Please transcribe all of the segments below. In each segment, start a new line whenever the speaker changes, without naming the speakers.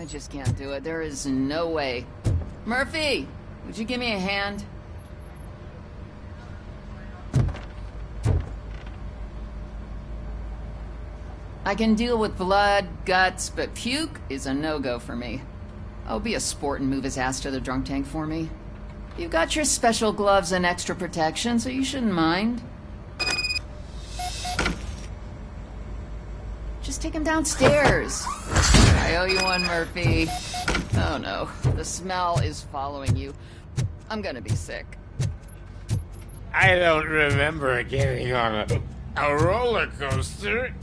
I just can't do it. There is no way. Murphy, would you give me a hand? I can deal with blood, guts, but puke is a no-go for me. Oh, be a sport and move his ass to the drunk tank for me. You've got your special gloves and extra protection, so you shouldn't mind. Just take him downstairs. I owe you one, Murphy. Oh no, the smell is following you. I'm gonna be sick.
I don't remember getting on a roller coaster.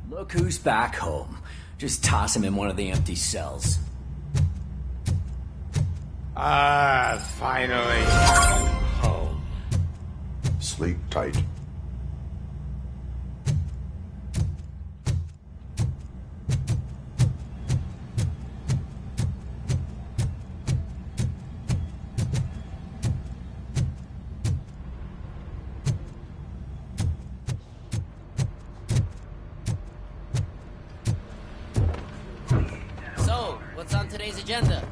Look who's back home. Just toss him in one of the empty cells.
Finally. Home.
Sleep tight.
So, what's on today's agenda?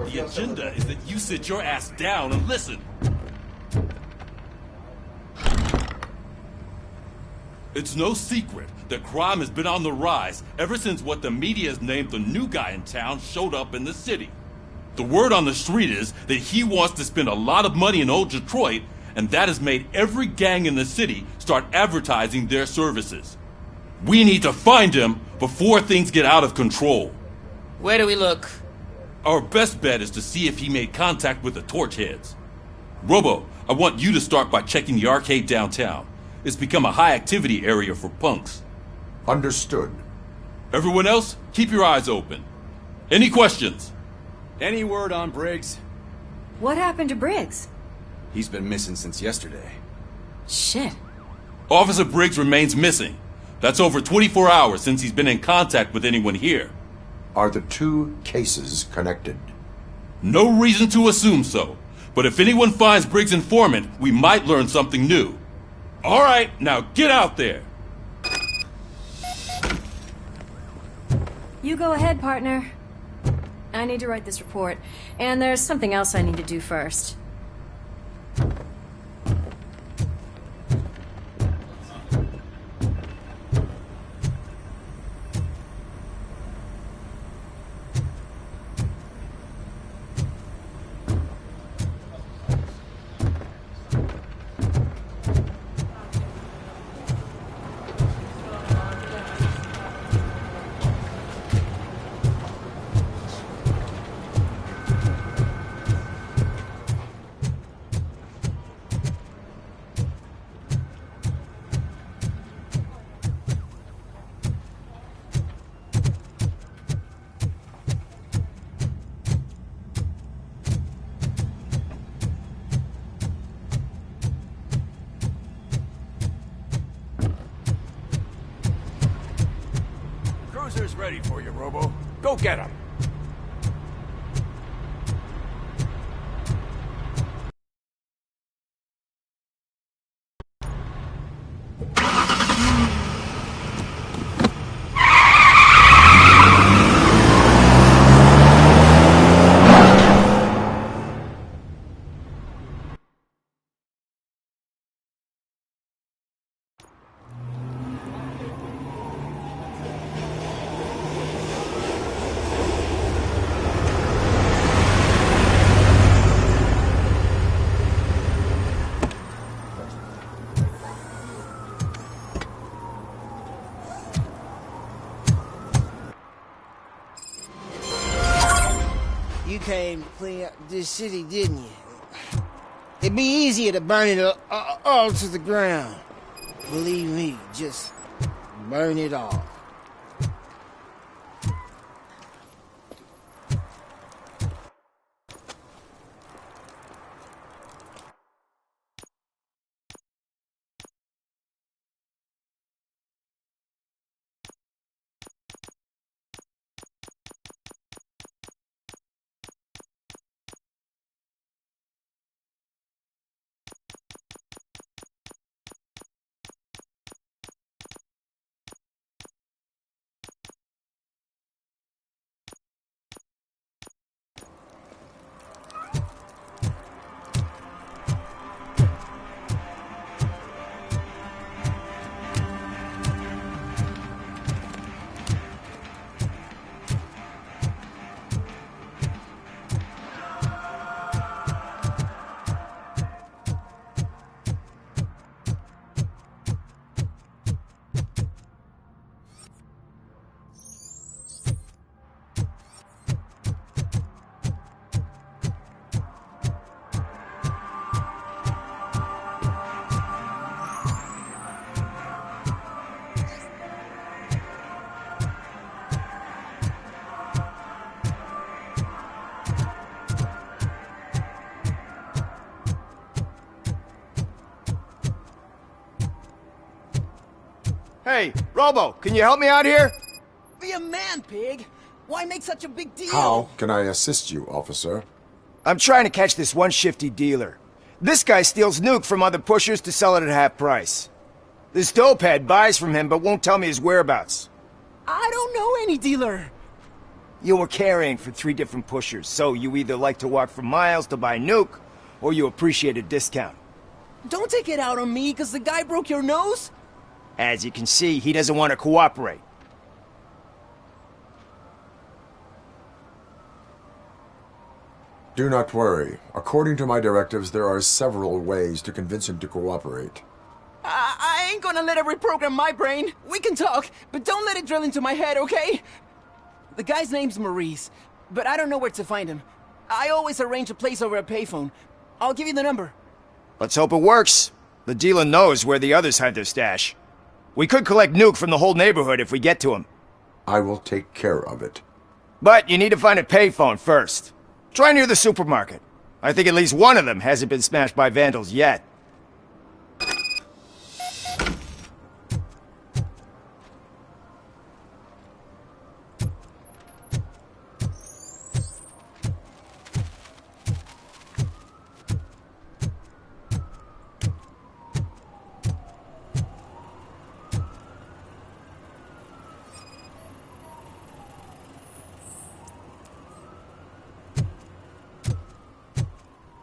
The agenda is that you sit your ass down and listen. It's no secret that crime has been on the rise ever since what the media has named the new guy in town showed up in the city. The word on the street is that he wants to spend a lot of money in old Detroit, and that has made every gang in the city start advertising their services. We need to find him before things get out of control.
Where do we look?
Our best bet is to see if he made contact with the Torchheads. Robo, I want you to start by checking the arcade downtown. It's become a high-activity area for punks.
Understood.
Everyone else, keep your eyes open. Any questions?
Any word on Briggs?
What happened to Briggs?
He's been missing since yesterday.
Shit.
Officer Briggs remains missing. That's over 24 hours since he's been in contact with anyone here.
Are the two cases connected?
No reason to assume so. But if anyone finds Briggs' informant, we might learn something new. All right, now get out there.
You go ahead, partner. I need to write this report, and there's something else I need to do first.
Cruiser's ready for you, Robo. Go get him.
You came to clean up this city, didn't you? It'd be easier to burn it all to the ground. Believe me, just burn it all.
Hey, Robo, can you help me out here?
Be a man, Pig. Why make such a big deal?
How can I assist you, officer?
I'm trying to catch this one shifty dealer. This guy steals nuke from other pushers to sell it at half price. This dopehead buys from him but won't tell me his whereabouts.
I don't know any dealer.
You were carrying for 3 different pushers, so you either like to walk for miles to buy nuke, or you appreciate a discount.
Don't take it out on me, because the guy broke your nose?
As you can see, he doesn't want to cooperate.
Do not worry. According to my directives, there are several ways to convince him to cooperate.
I ain't gonna let it reprogram my brain. We can talk, but don't let it drill into my head, okay? The guy's name's Maurice, but I don't know where to find him. I always arrange a place over a payphone. I'll give you the number.
Let's hope it works. The dealer knows where the others hide their stash. We could collect nuke from the whole neighborhood if we get to him.
I will take care of it.
But you need to find a payphone first. Try near the supermarket. I think at least one of them hasn't been smashed by vandals yet.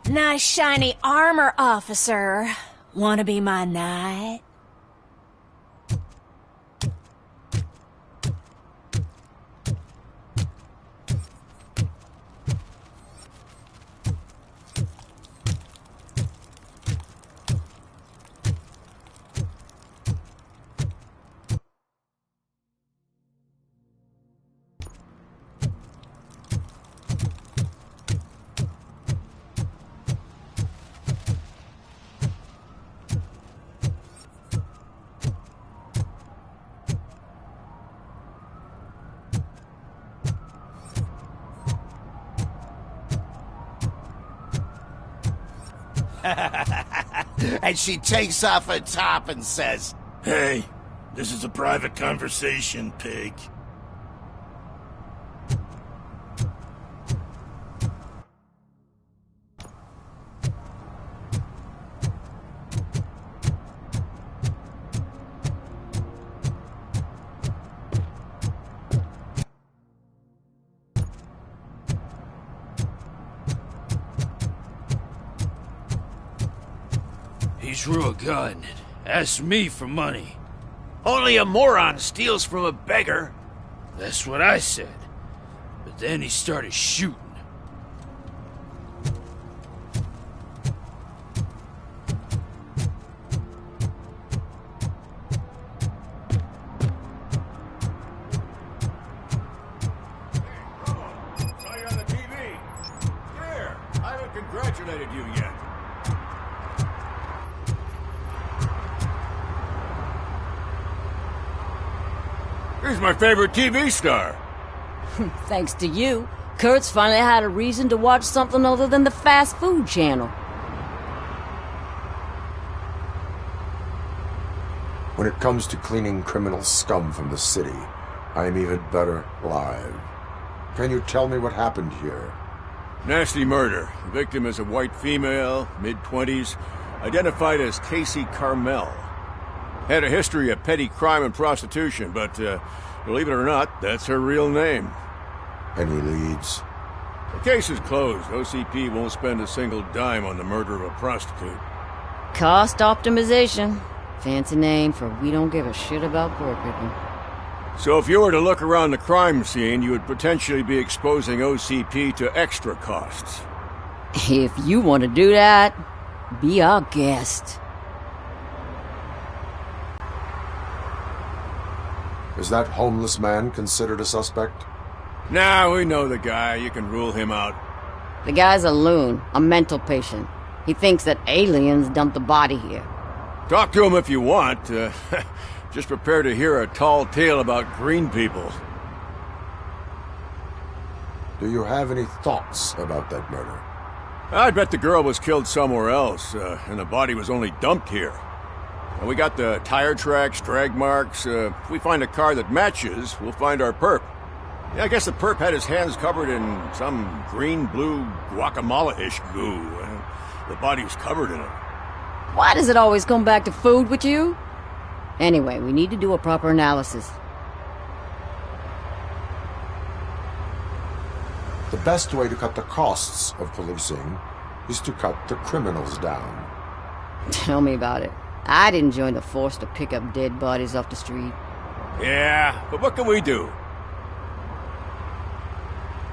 Nice shiny armor, officer. Wanna be my knight?
And she takes off her top and says,
"Hey, this is a private conversation, Pig."
He drew a gun and asked me for money.
only a moron steals from a beggar.
That's what I said. But then he started shooting.
Congratulated you yet. He's my favorite TV star.
Thanks to you, Kurt's finally had a reason to watch something other than the fast food channel.
When it comes to cleaning criminal scum from the city, I am even better live. Can you tell me what happened here?
Nasty murder. The victim is a white female, mid-20s, identified as Casey Carmel. Had a history of petty crime and prostitution, but believe it or not, that's her real name.
Any leads?
The case is closed. OCP won't spend a single dime on the murder of a prostitute.
Cost optimization. Fancy name for we don't give a shit about poor people.
So if you were to look around the crime scene, you would potentially be exposing OCP to extra costs.
If you want to do that, be our guest.
Is that homeless man considered a suspect?
Nah, we know the guy. You can rule him out.
The guy's a loon, a mental patient. He thinks that aliens dumped the body here.
Talk to him if you want. Just prepare to hear a tall tale about green people.
Do you have any thoughts about that I
bet the girl was killed somewhere else, and the body was only dumped here. And we got the tire tracks, drag marks. If we find a car that matches, we'll find our perp. Yeah, I guess the perp had his hands covered in some green-blue guacamole-ish goo. The body was covered in it.
Why does it always come back to food with you? Anyway, we need to do a proper analysis.
The best way to cut the costs of policing is to cut the criminals down.
Tell me about it. I didn't join the force to pick up dead bodies off the street.
Yeah, but what can we do?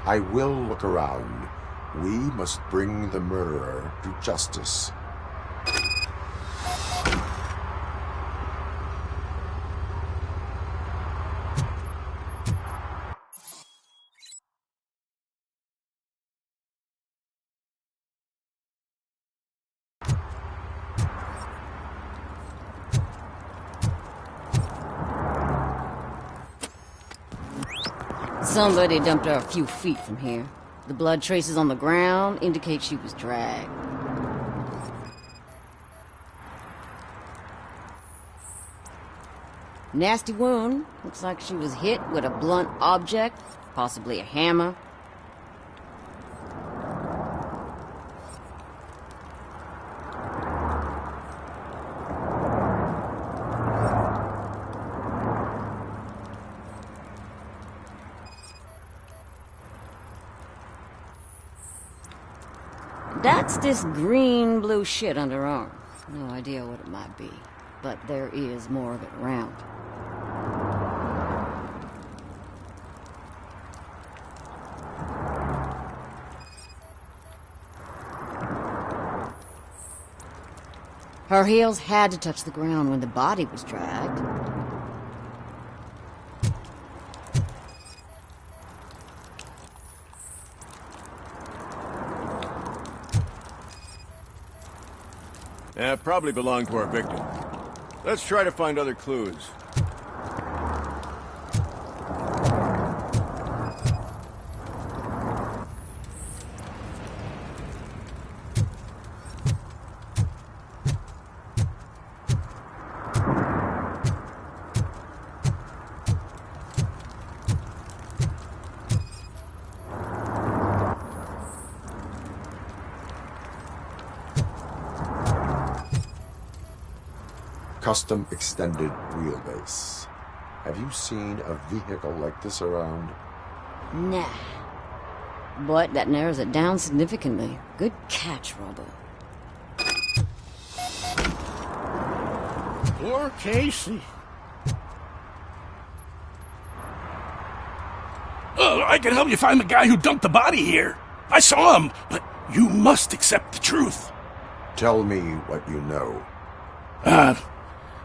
I will look around. We must bring the murderer to justice.
Somebody dumped her a few feet from here. The blood traces on the ground indicate she was dragged. Nasty wound. Looks like she was hit with a blunt object, possibly a hammer. That's this green-blue shit under her arm. No idea what it might be, but there is more of it around. Her heels had to touch the ground when the body was dragged.
Probably belonged to our victim. Let's try to find other clues.
Custom extended wheelbase. Have you seen a vehicle like this around?
Nah. But that narrows it down significantly. Good catch, Robo.
Poor Casey.
Oh, I can help you find the guy who dumped the body here. I saw him, but you must accept the truth.
Tell me what you know.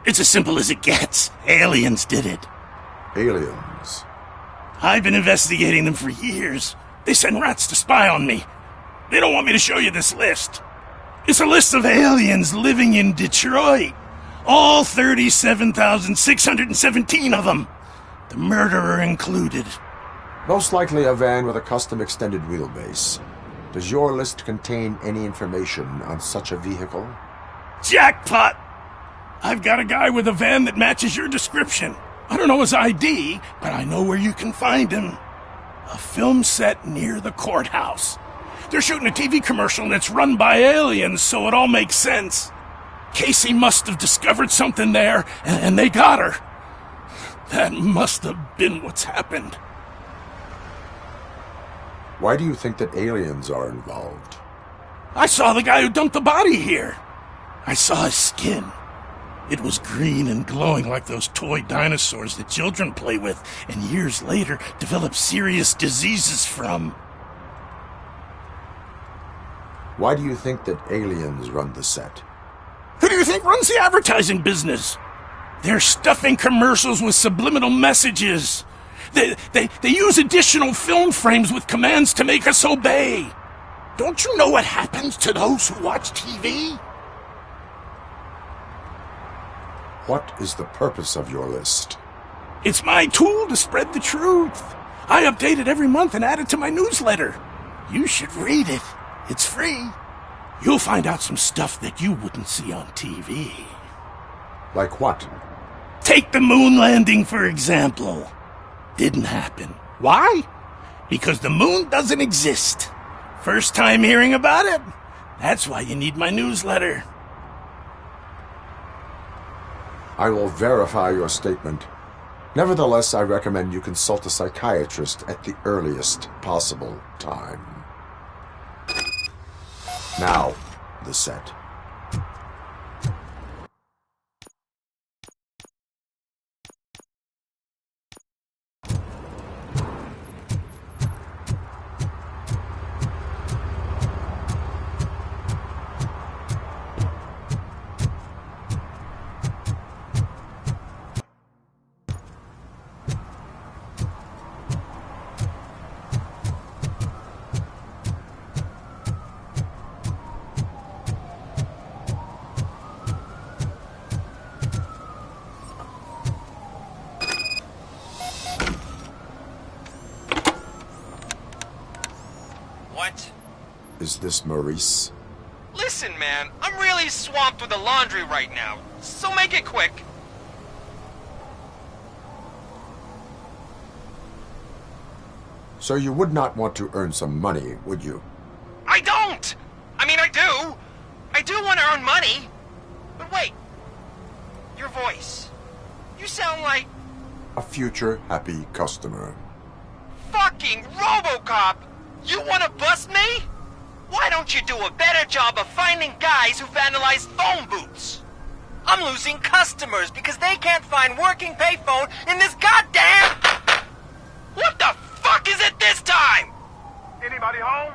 It's as simple as it gets. Aliens did it.
Aliens?
I've been investigating them for years. They send rats to spy on me. They don't want me to show you this list. It's a list of aliens living in Detroit. All 37,617 of them. The murderer included.
Most likely a van with a custom extended wheelbase. Does your list contain any information on such a vehicle?
Jackpot! I've got a guy with a van that matches your description. I don't know his ID, but I know where you can find him. A film set near the courthouse. They're shooting a TV commercial and it's run by aliens, so it all makes sense. Casey must have discovered something there, and they got her. That must have been what's happened.
Why do you think that aliens are involved?
I saw the guy who dumped the body here. I saw his skin. It was green and glowing like those toy dinosaurs that children play with and years later develop serious diseases from.
Why do you think that aliens run the set?
Who do you think runs the advertising business? They're stuffing commercials with subliminal messages. They use additional film frames with commands to make us obey. Don't you know what happens to those who watch TV?
What is the purpose of your list?
It's my tool to spread the truth. I update it every month and add it to my newsletter. You should read it. It's free. You'll find out some stuff that you wouldn't see on TV.
Like what?
Take the moon landing, for example. Didn't happen. Why? Because the moon doesn't exist. First time hearing about it? That's why you need my newsletter.
I will verify your statement. Nevertheless, I recommend you consult a psychiatrist at the earliest possible time. Now, the set.
What?
Is this Maurice?
Listen, man, I'm really swamped with the laundry right now, so make it quick.
So you would not want to earn some money, would you?
I don't! I mean, I do! I do want to earn money! But wait, your voice. You sound like...
A future happy customer.
fucking Robocop! You want to bust me? Why don't you do a better job of finding guys who vandalize phone booths? I'm losing customers because they can't find working payphone in this goddamn... What the fuck is it this time?
Anybody home?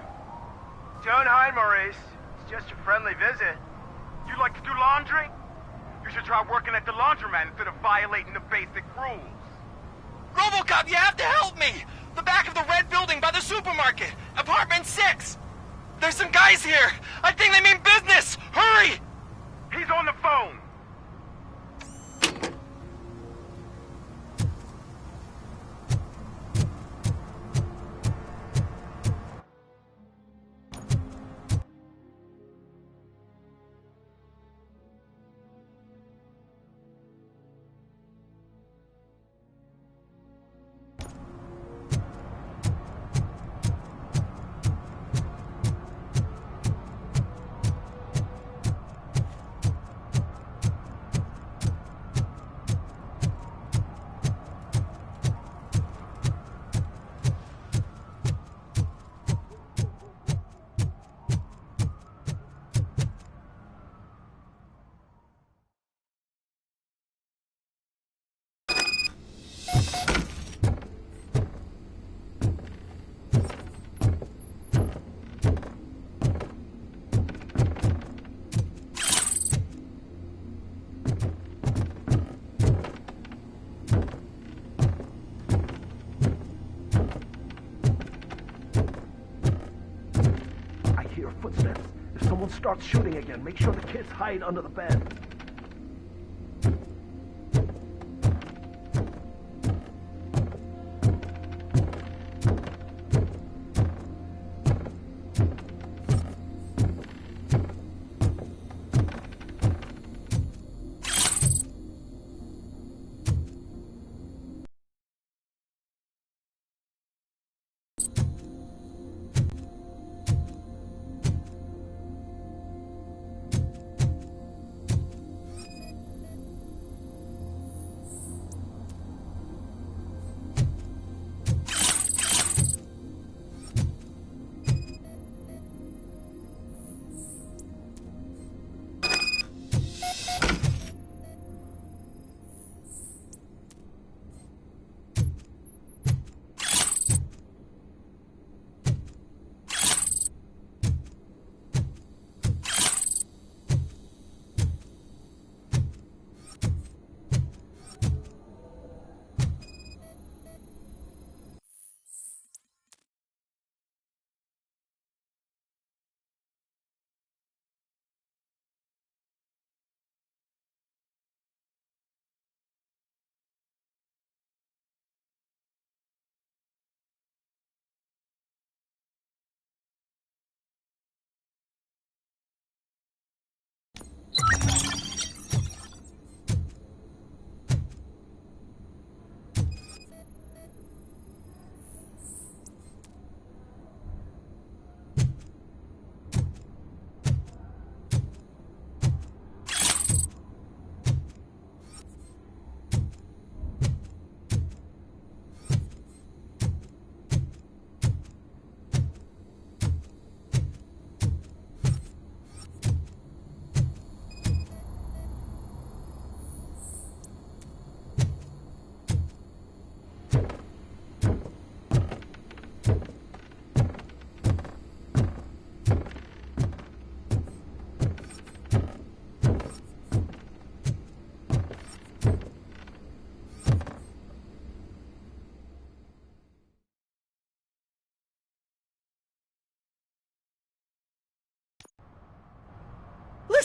Don't hide, Maurice. It's just a friendly visit. You like to do laundry? You should try working at the laundromat instead of violating the basic rules.
Robocop, you have to help me! The back of the red building by the supermarket. Apartment 6. There's some guys here. I think they mean business. Hurry!
He's on the phone.
Footsteps. If someone starts shooting again, make sure the kids hide under the bed.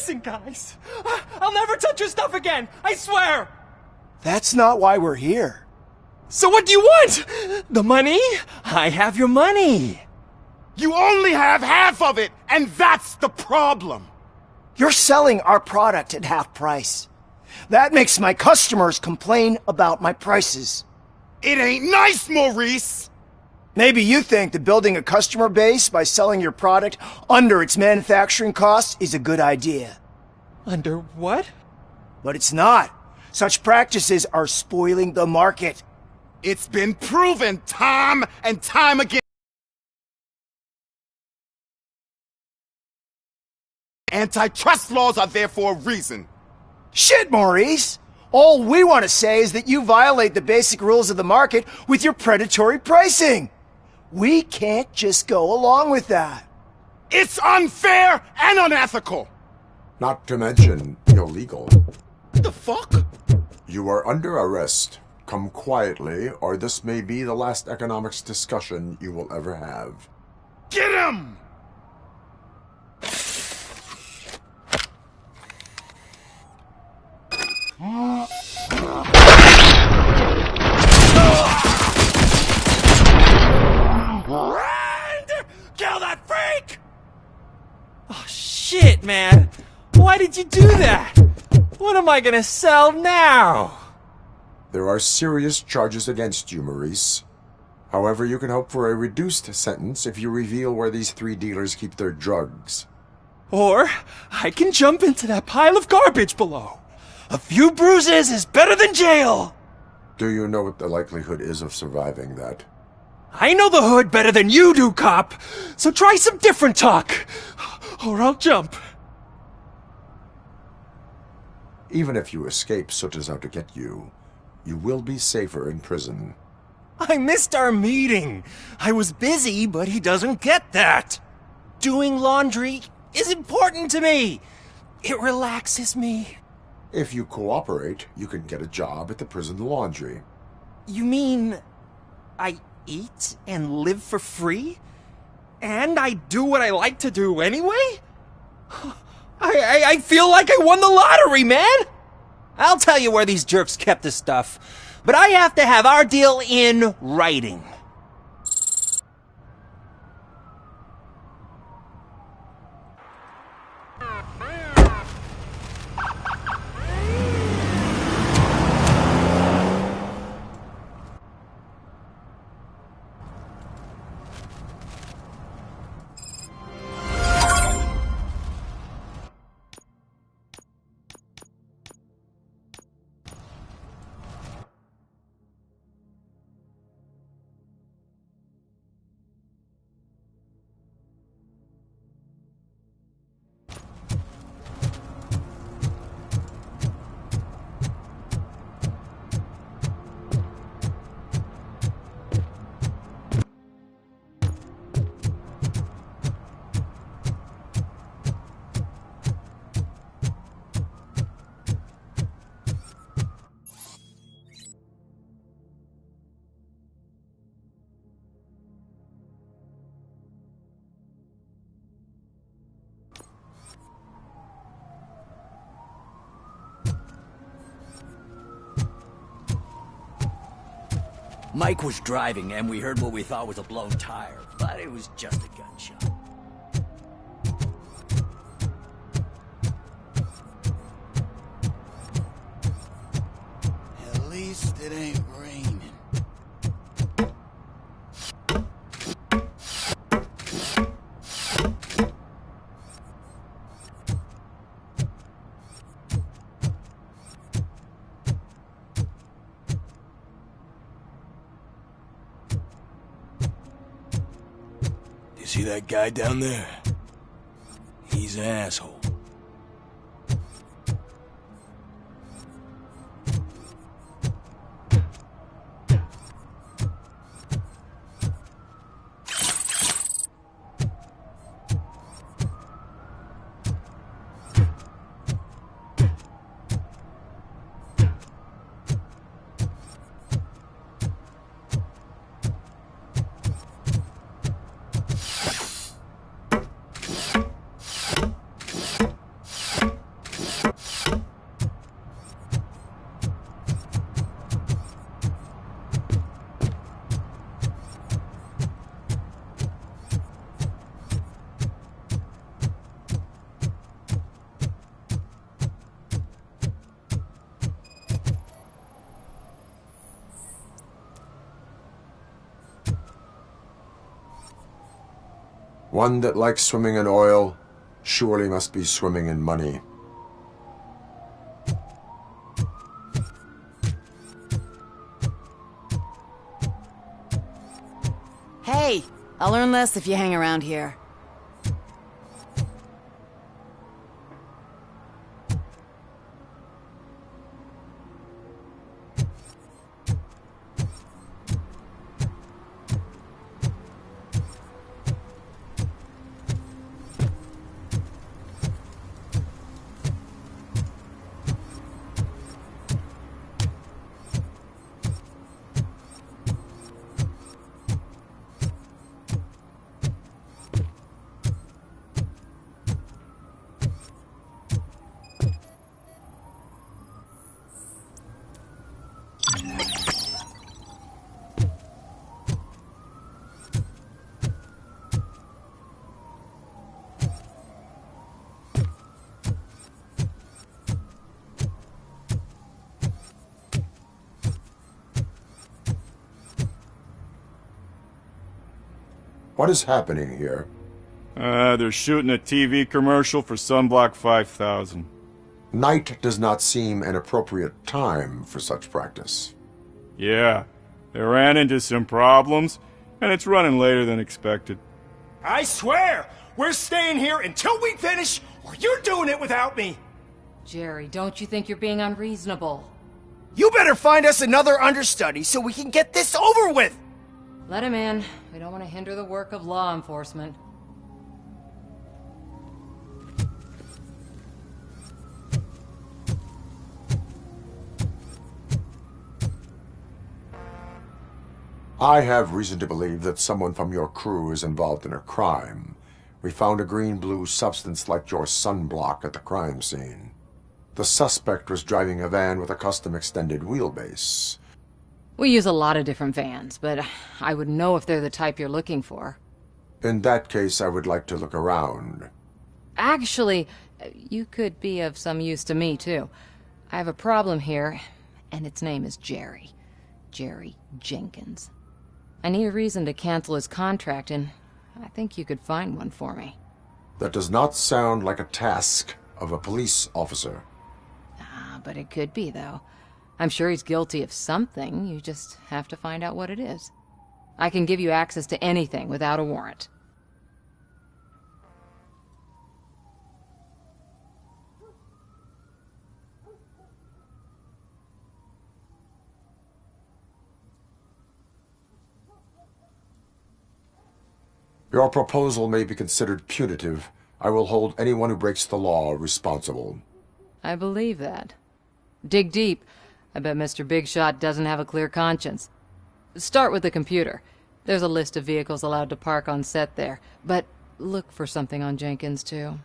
Listen, guys. I'll never touch your stuff again. I swear.
That's not why we're here.
So what do you want? The money? I have your money.
You only have half of it, and that's the problem.
You're selling our product at half price. That makes my customers complain about my prices.
It ain't nice, Maurice!
Maybe you think that building a customer base by selling your product under its manufacturing costs is a good idea.
Under what?
But it's not. Such practices are spoiling the market.
It's been proven time and time again. Antitrust laws are there for a reason.
Shit, Maurice! All we want to say is that you violate the basic rules of the market with your predatory pricing. We can't just go along with that.
It's unfair and unethical.
Not to mention illegal.
What the fuck?
You are under arrest. Come quietly, or this may be the last economics discussion you will ever have.
Get him!
Kill that freak! Oh, shit, man. Why did you do that? What am I gonna sell now?
There are serious charges against you, Maurice. However, you can hope for a reduced sentence if you reveal where these 3 dealers keep their drugs.
Or I can jump into that pile of garbage below. A few bruises is better than jail.
Do you know what the likelihood is of surviving that?
I know the hood better than you do, cop. So try some different talk, or I'll jump.
Even if you escape Soot is out to get you, you will be safer in prison.
I missed our meeting. I was busy, but he doesn't get that. Doing laundry is important to me. It relaxes me.
If you cooperate, you can get a job at the prison laundry.
You mean I eat and live for free? And I do what I like to do anyway? I feel like I won the lottery, man! I'll tell you where these jerks kept the stuff, but I have to have our deal in writing.
Mike was driving and we heard what we thought was a blown tire, but it was just a gunshot.
At least it ain't raining.
See that guy down there? He's an asshole.
One that likes swimming in oil surely must be swimming in money.
Hey, I'll earn less if you hang around here.
What is happening here?
They're shooting a TV commercial for Sunblock 5000.
Night does not seem an appropriate time for such practice.
Yeah, they ran into some problems, and it's running later than expected.
I swear, we're staying here until we finish, or you're doing it without me.
Jerry, don't you think you're being unreasonable?
You better find us another understudy so we can get this over with.
Let him in. We don't want to hinder the work of law enforcement.
I have reason to believe that someone from your crew is involved in a crime. We found a green-blue substance like your sunblock at the crime scene. The suspect was driving a van with a custom extended wheelbase.
We use a lot of different vans, but I wouldn't know if they're the type you're looking for.
In that case, I would like to look around.
Actually, you could be of some use to me, too. I have a problem here, and its name is Jerry. Jerry Jenkins. I need a reason to cancel his contract, and I think you could find one for me.
That does not sound like a task of a police officer.
But it could be, though. I'm sure he's guilty of something. You just have to find out what it is. I can give you access to anything without a warrant.
Your proposal may be considered punitive. I will hold anyone who breaks the law responsible.
I believe that. Dig deep. I bet Mr. Big Shot doesn't have a clear conscience. Start with the computer. There's a list of vehicles allowed to park on set there, but look for something on Jenkins, too.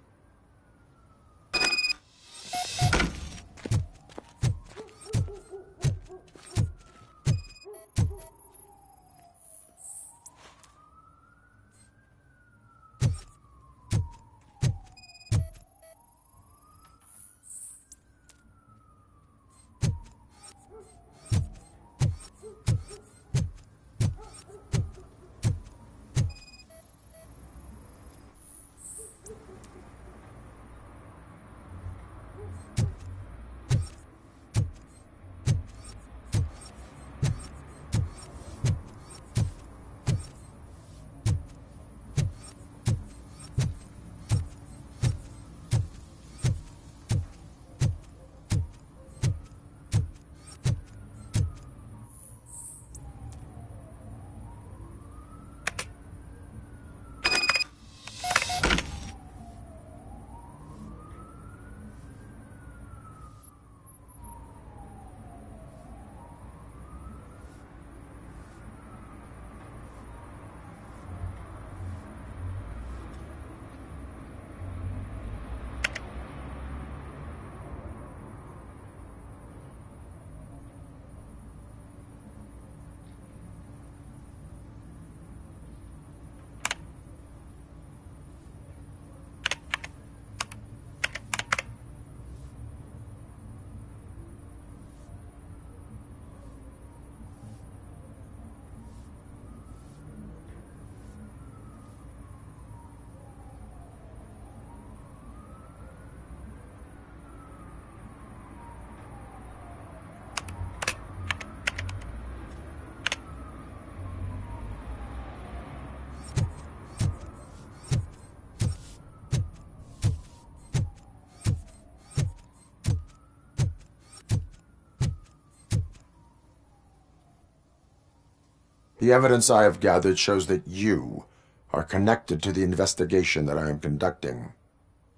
The evidence I have gathered shows that you are connected to the investigation that I am conducting.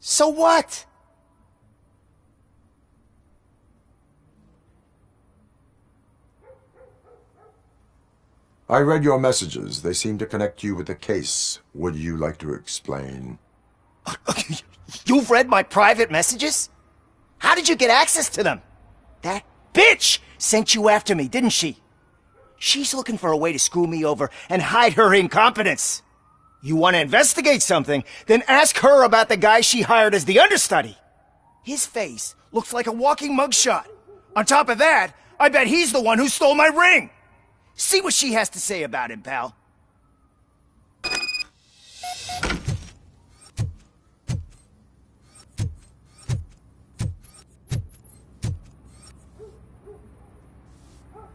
So what?
I read your messages. They seem to connect you with the case. Would you like to explain?
You've read my private messages? How did you get access to them? That bitch sent you after me, didn't she? She's looking for a way to screw me over and hide her incompetence. You want to investigate something, then ask her about the guy she hired as the understudy. His face looks like a walking mugshot. On top of that, I bet he's the one who stole my ring. See what she has to say about him, pal.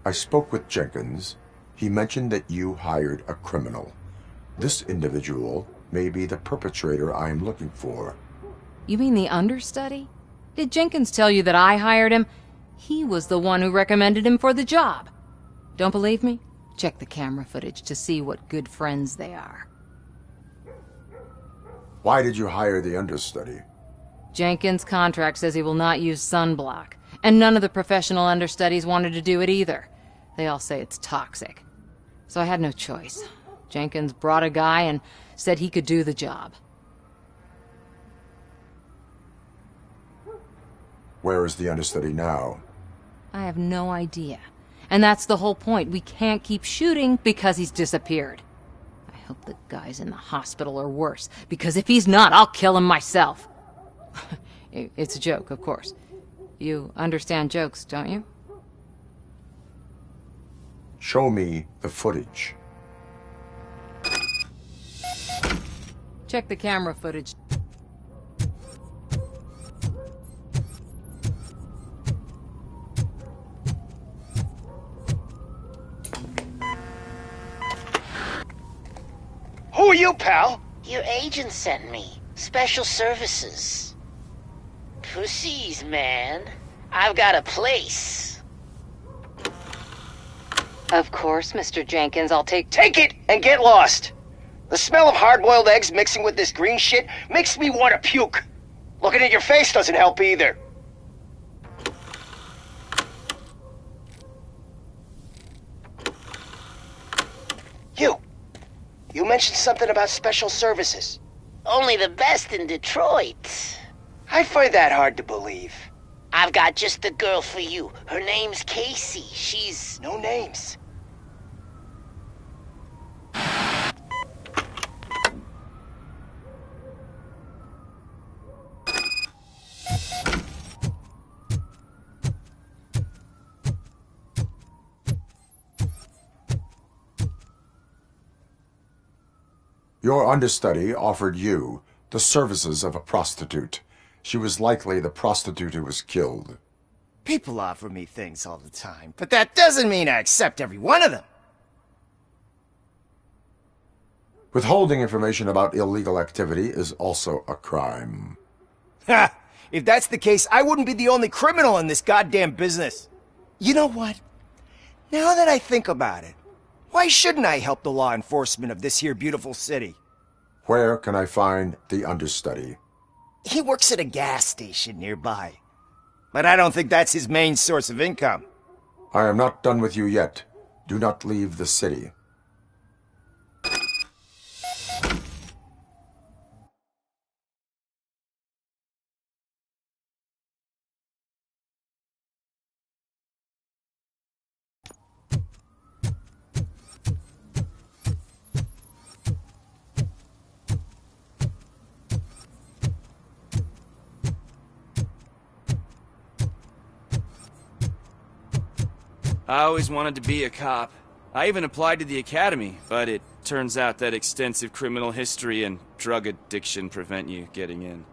I spoke with Jenkins. He mentioned that you hired a criminal. This individual may be the perpetrator I am looking for.
You mean the understudy? Did Jenkins tell you that I hired him? He was the one who recommended him for the job. Don't believe me? Check the camera footage to see what good friends they are.
Why did you hire the understudy?
Jenkins' contract says he will not use sunblock, and none of the professional understudies wanted to do it either. They all say it's toxic. So I had no choice. Jenkins brought a guy and said he could do the job.
Where is the understudy now?
I have no idea. And that's the whole point. We can't keep shooting because he's disappeared. I hope the guy's in the hospital or worse, because if he's not, I'll kill him myself. It's a joke, of course. You understand jokes, don't you?
Show me the footage.
Check the camera footage.
Who are you, pal?
Your agent sent me. Special services. Pussies, man. I've got a place.
Of course, Mr. Jenkins, I'll take
it and get lost. The smell of hard-boiled eggs mixing with this green shit makes me want to puke. Looking at your face doesn't help either. You mentioned something about special services.
Only the best in Detroit.
I find that hard to believe.
I've got just the girl for you. Her name's Casey. She's...
No names.
Your understudy offered you the services of a prostitute. She was likely the prostitute who was killed.
People offer me things all the time, but that doesn't mean I accept every one of them.
Withholding information about illegal activity is also a crime.
Ha! If that's the case, I wouldn't be the only criminal in this goddamn business. You know what? Now that I think about it, why shouldn't I help the law enforcement of this here beautiful city?
Where can I find the understudy?
He works at a gas station nearby. But I don't think that's his main source of income.
I am not done with you yet. Do not leave the city.
I always wanted to be a cop. I even applied to the academy, but it turns out that extensive criminal history and drug addiction prevent you getting in.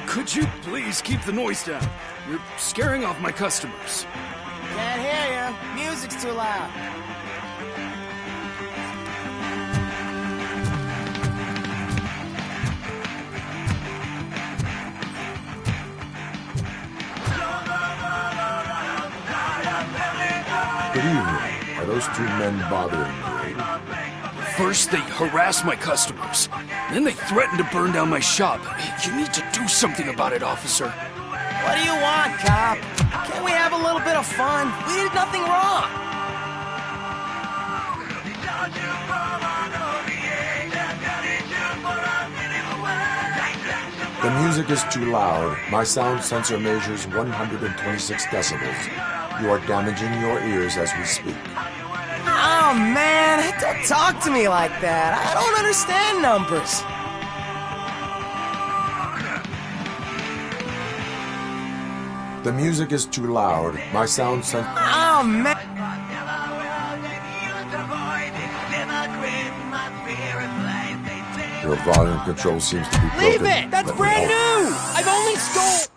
Could you please keep the noise down? You're scaring off my customers.
Can't hear you. Music's too loud.
Good evening. Are those two men bothering you?
First, they harass my customers. Then they threaten to burn down my shop. You need to do something about it, officer.
What do you want, cop? Can't we have a little bit of fun? We did nothing wrong.
The music is too loud. My sound sensor measures 126 decibels. You are damaging your ears as we speak.
Oh, man, don't talk to me like that. I don't understand numbers.
The music is too loud. My sound sensor...
Oh, man.
Your volume control seems to be broken.
Leave it! That's brand new! I've only stole...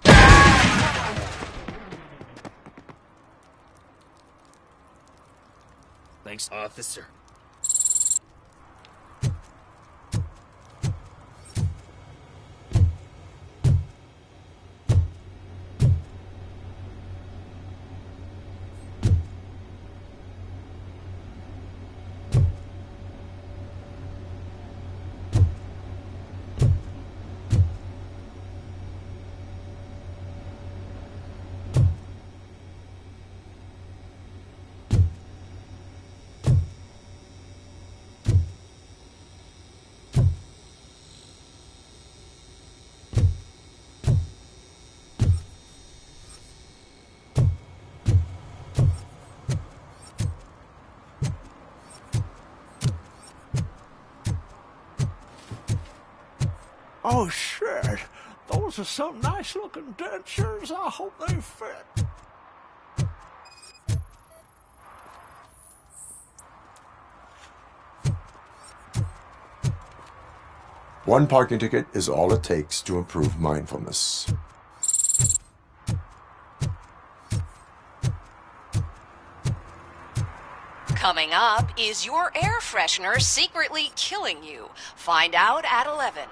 Thanks, officer.
Oh, shit. Those are some nice-looking dentures. I hope they fit.
One parking ticket is all it takes to improve mindfulness.
Coming up, is your air freshener secretly killing you? Find out at 11.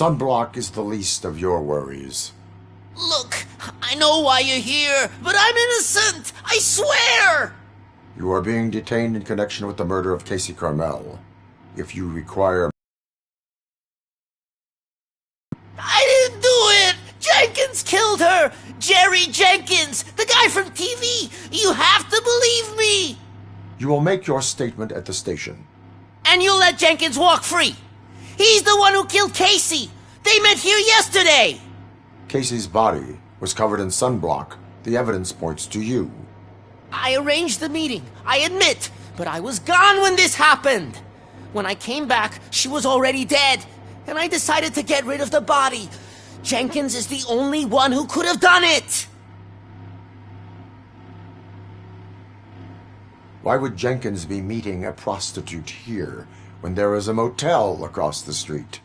Sunblock is the least of your worries.
Look, I know why you're here, but I'm innocent! I swear!
You are being detained in connection with the murder of Casey Carmel. If you require...
I didn't do it! Jenkins killed her! Jerry Jenkins! The guy from TV! You have to believe me!
You will make your statement at the station.
And you'll let Jenkins walk free! He's the one who killed Casey! They met here yesterday!
Casey's body was covered in sunblock. The evidence points to you.
I arranged the meeting, I admit, but I was gone when this happened. When I came back, she was already dead, and I decided to get rid of the body. Jenkins is the only one who could have done it!
Why would Jenkins be meeting a prostitute here when there is a motel across the street?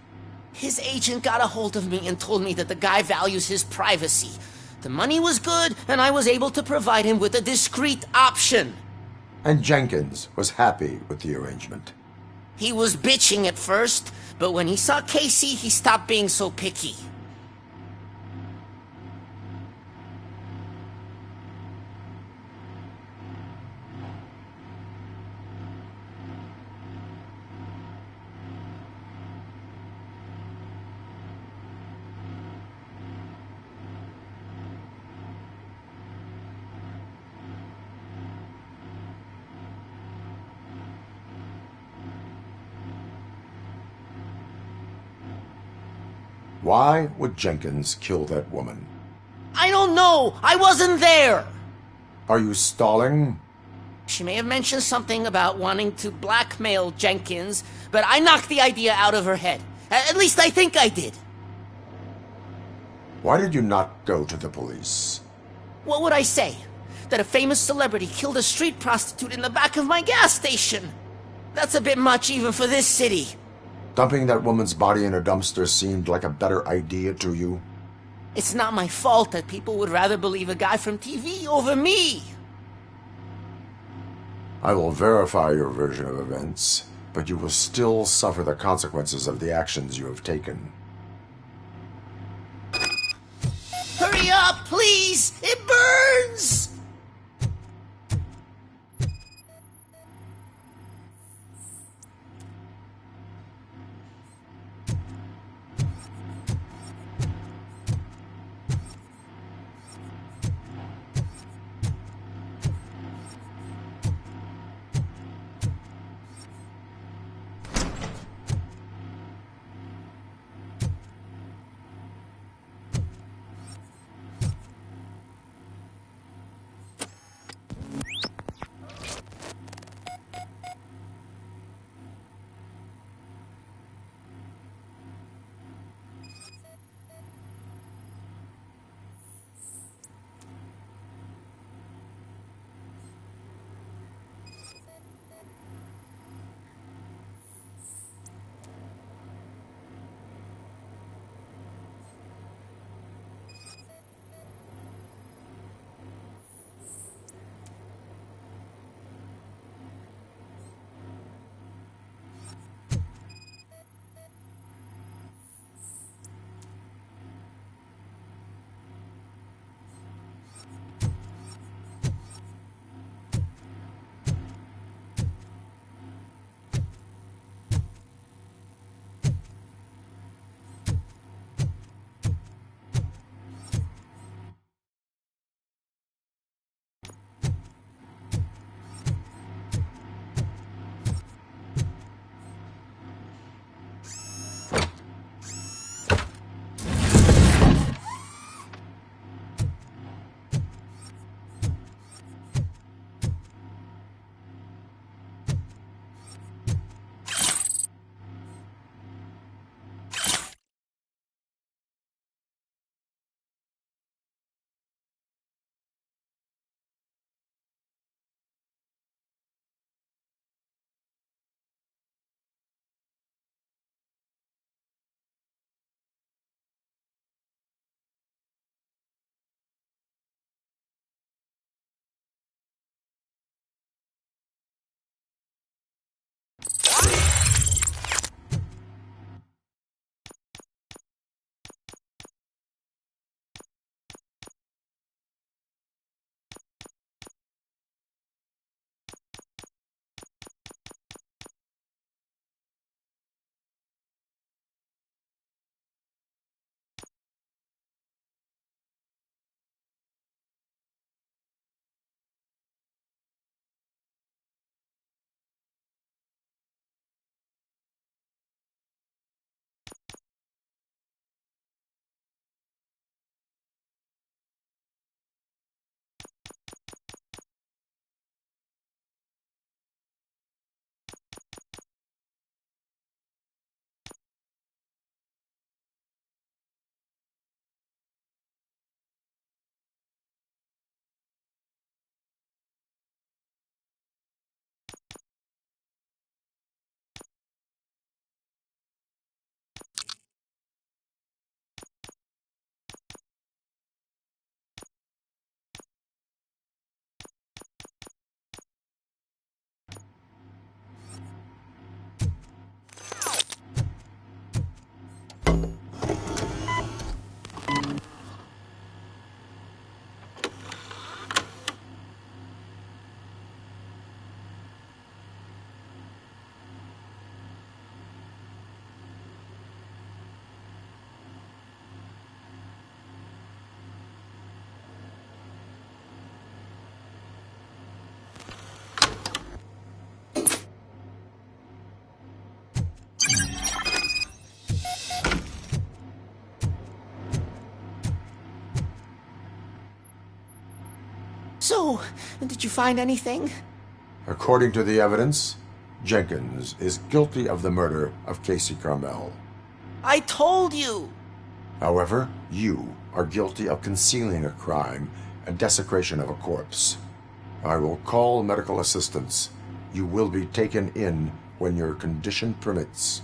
His agent got a hold of me and told me that the guy values his privacy. The money was good, and I was able to provide him with a discreet option.
And Jenkins was happy with the arrangement.
He was bitching at first, but when he saw Casey, he stopped being so picky.
Why would Jenkins kill that woman?
I don't know! I wasn't there!
Are you stalling?
She may have mentioned something about wanting to blackmail Jenkins, but I knocked the idea out of her head. At least I think I did.
Why did you not go to the police?
What would I say? That a famous celebrity killed a street prostitute in the back of my gas station? That's a bit much even for this city.
Dumping that woman's body in a dumpster seemed like a better idea to you?
It's not my fault that people would rather believe a guy from TV over me.
I will verify your version of events, but you will still suffer the consequences of the actions you have taken.
Hurry up, please! It burns! So, did you find anything?
According to the evidence, Jenkins is guilty of the murder of Casey Carmel.
I told you!
However, you are guilty of concealing a crime and desecration of a corpse. I will call medical assistance. You will be taken in when your condition permits.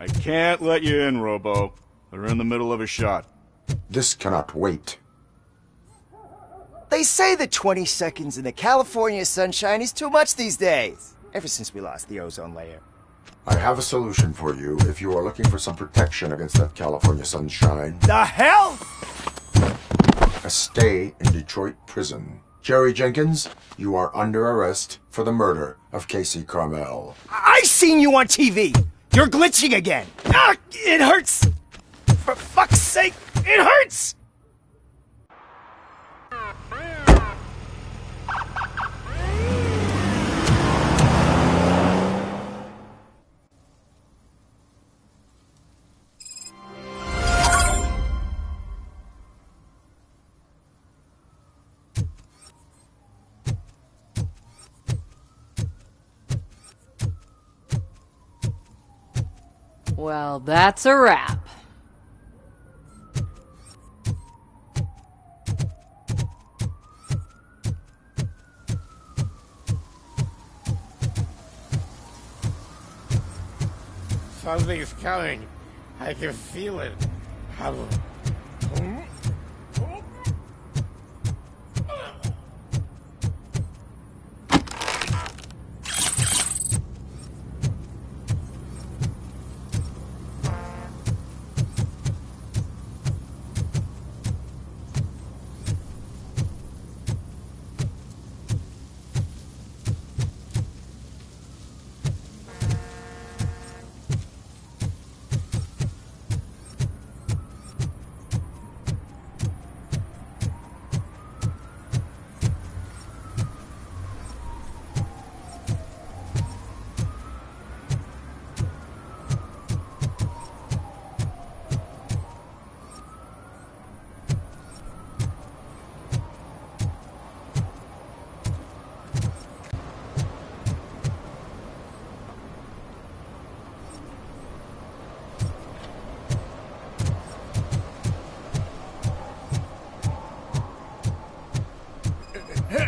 I can't let you in, Robo. They're in the middle of a shot.
This cannot wait.
They say that 20 seconds in the California sunshine is too much these days. Ever since we lost the ozone layer.
I have a solution for you if you are looking for some protection against that California sunshine.
The hell?
A stay in Detroit prison. Jerry Jenkins, you are under arrest for the murder of Casey Carmel.
I seen you on TV. You're glitching again. Ah, it hurts. For fuck's sake, it hurts.
Well, that's a wrap.
Something's coming. I can feel it.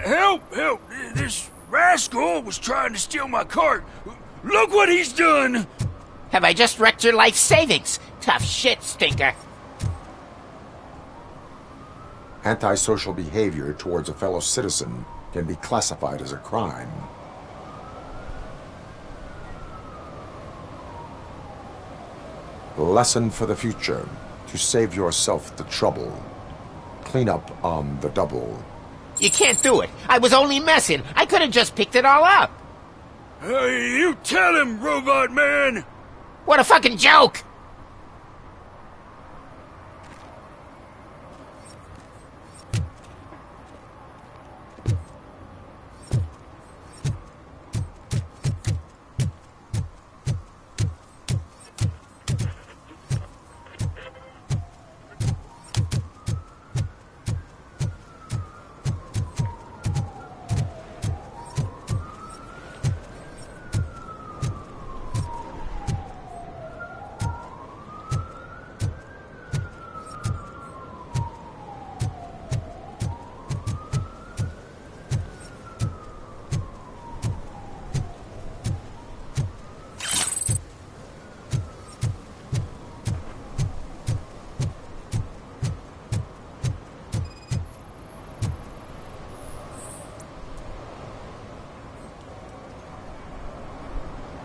Help! Help! There's
Rascal was trying to steal my cart. Look what he's done!
Have I just wrecked your life savings? Tough shit, stinker.
Antisocial behavior towards a fellow citizen can be classified as a crime. Lesson for the future. To save yourself the trouble. Clean up on the double.
You can't do it. I was only messing. I could have just picked it all up.
Hey, you tell him, Robot Man!
What a fucking joke!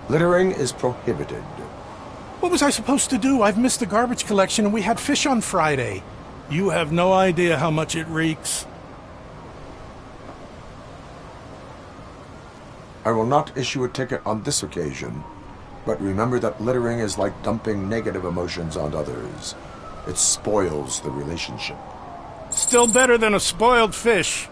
Littering is prohibited.
What was I supposed to do? I've missed the garbage collection and we had fish on Friday. You have no idea how much it reeks.
I will not issue a ticket on this occasion, but remember that littering is like dumping negative emotions on others. It spoils the relationship.
Still better than a spoiled fish.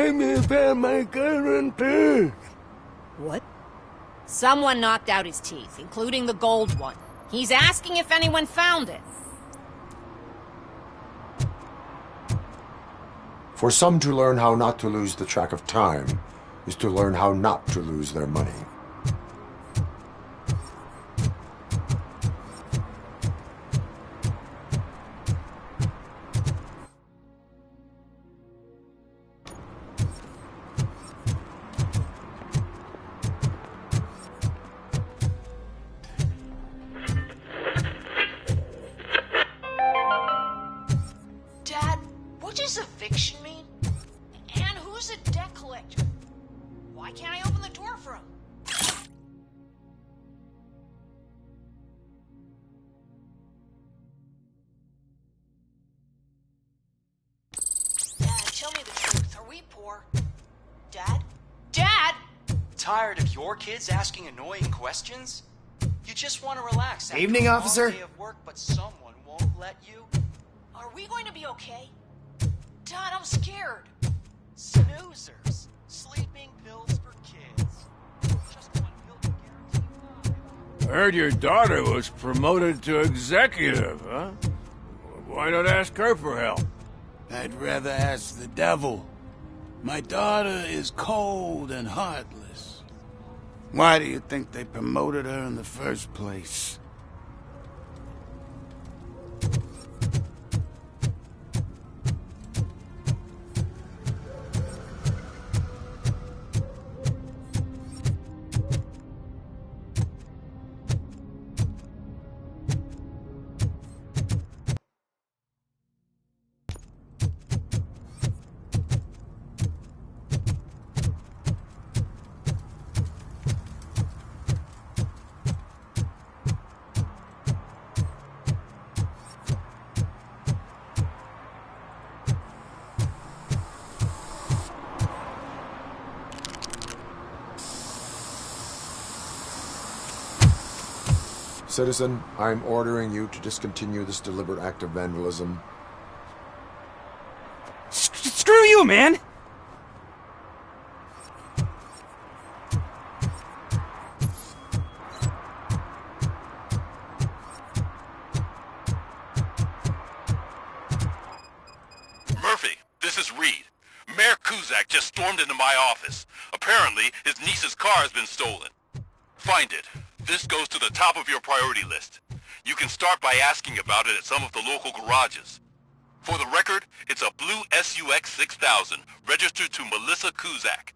Take me back my guarantee.
What?
Someone knocked out his teeth, including the gold one. He's asking if anyone found it.
For some to learn how not to lose the track of time is to learn how not to lose their money.
Dad, what does eviction mean? And who's a debt collector? Why can't I open the door for him? Dad, tell me the truth. Are we poor? Dad? Dad!
Tired of your kids asking annoying questions? You just want to relax after
Evening,
a long
officer.
day of work, but someone won't let you?
Are we going to be okay? Dad, I'm scared. Snoozers.
Sleeping pills for kids. Just one pill to guarantee.
I heard your daughter was promoted to executive, huh? Why not ask her for help?
I'd rather ask the devil. My daughter is cold and heartless. Why do you think they promoted her in the first place?
Citizen, I'm ordering you to discontinue this deliberate act of vandalism.
Screw you, man!
Murphy, this is Reed. Mayor Kuzak just stormed into my office. Apparently, his niece's car has been stolen. Find it. This goes to the top of your priority list. You can start by asking about it at some of the local garages. For the record, it's a blue SUX 6000, registered to Melissa Kuzak.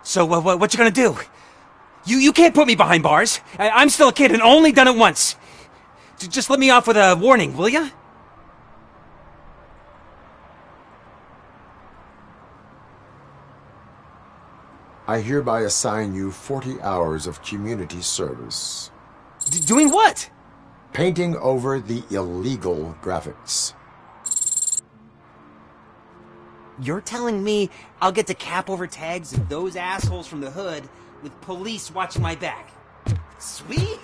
So, what you gonna do? You can't put me behind bars. I'm still a kid and only done it once. Just let me off with a warning, will ya?
I hereby assign you 40 hours of community service.
Doing what?
Painting over the illegal graphics.
You're telling me I'll get to cap over tags of those assholes from the hood with police watching my back? Sweet!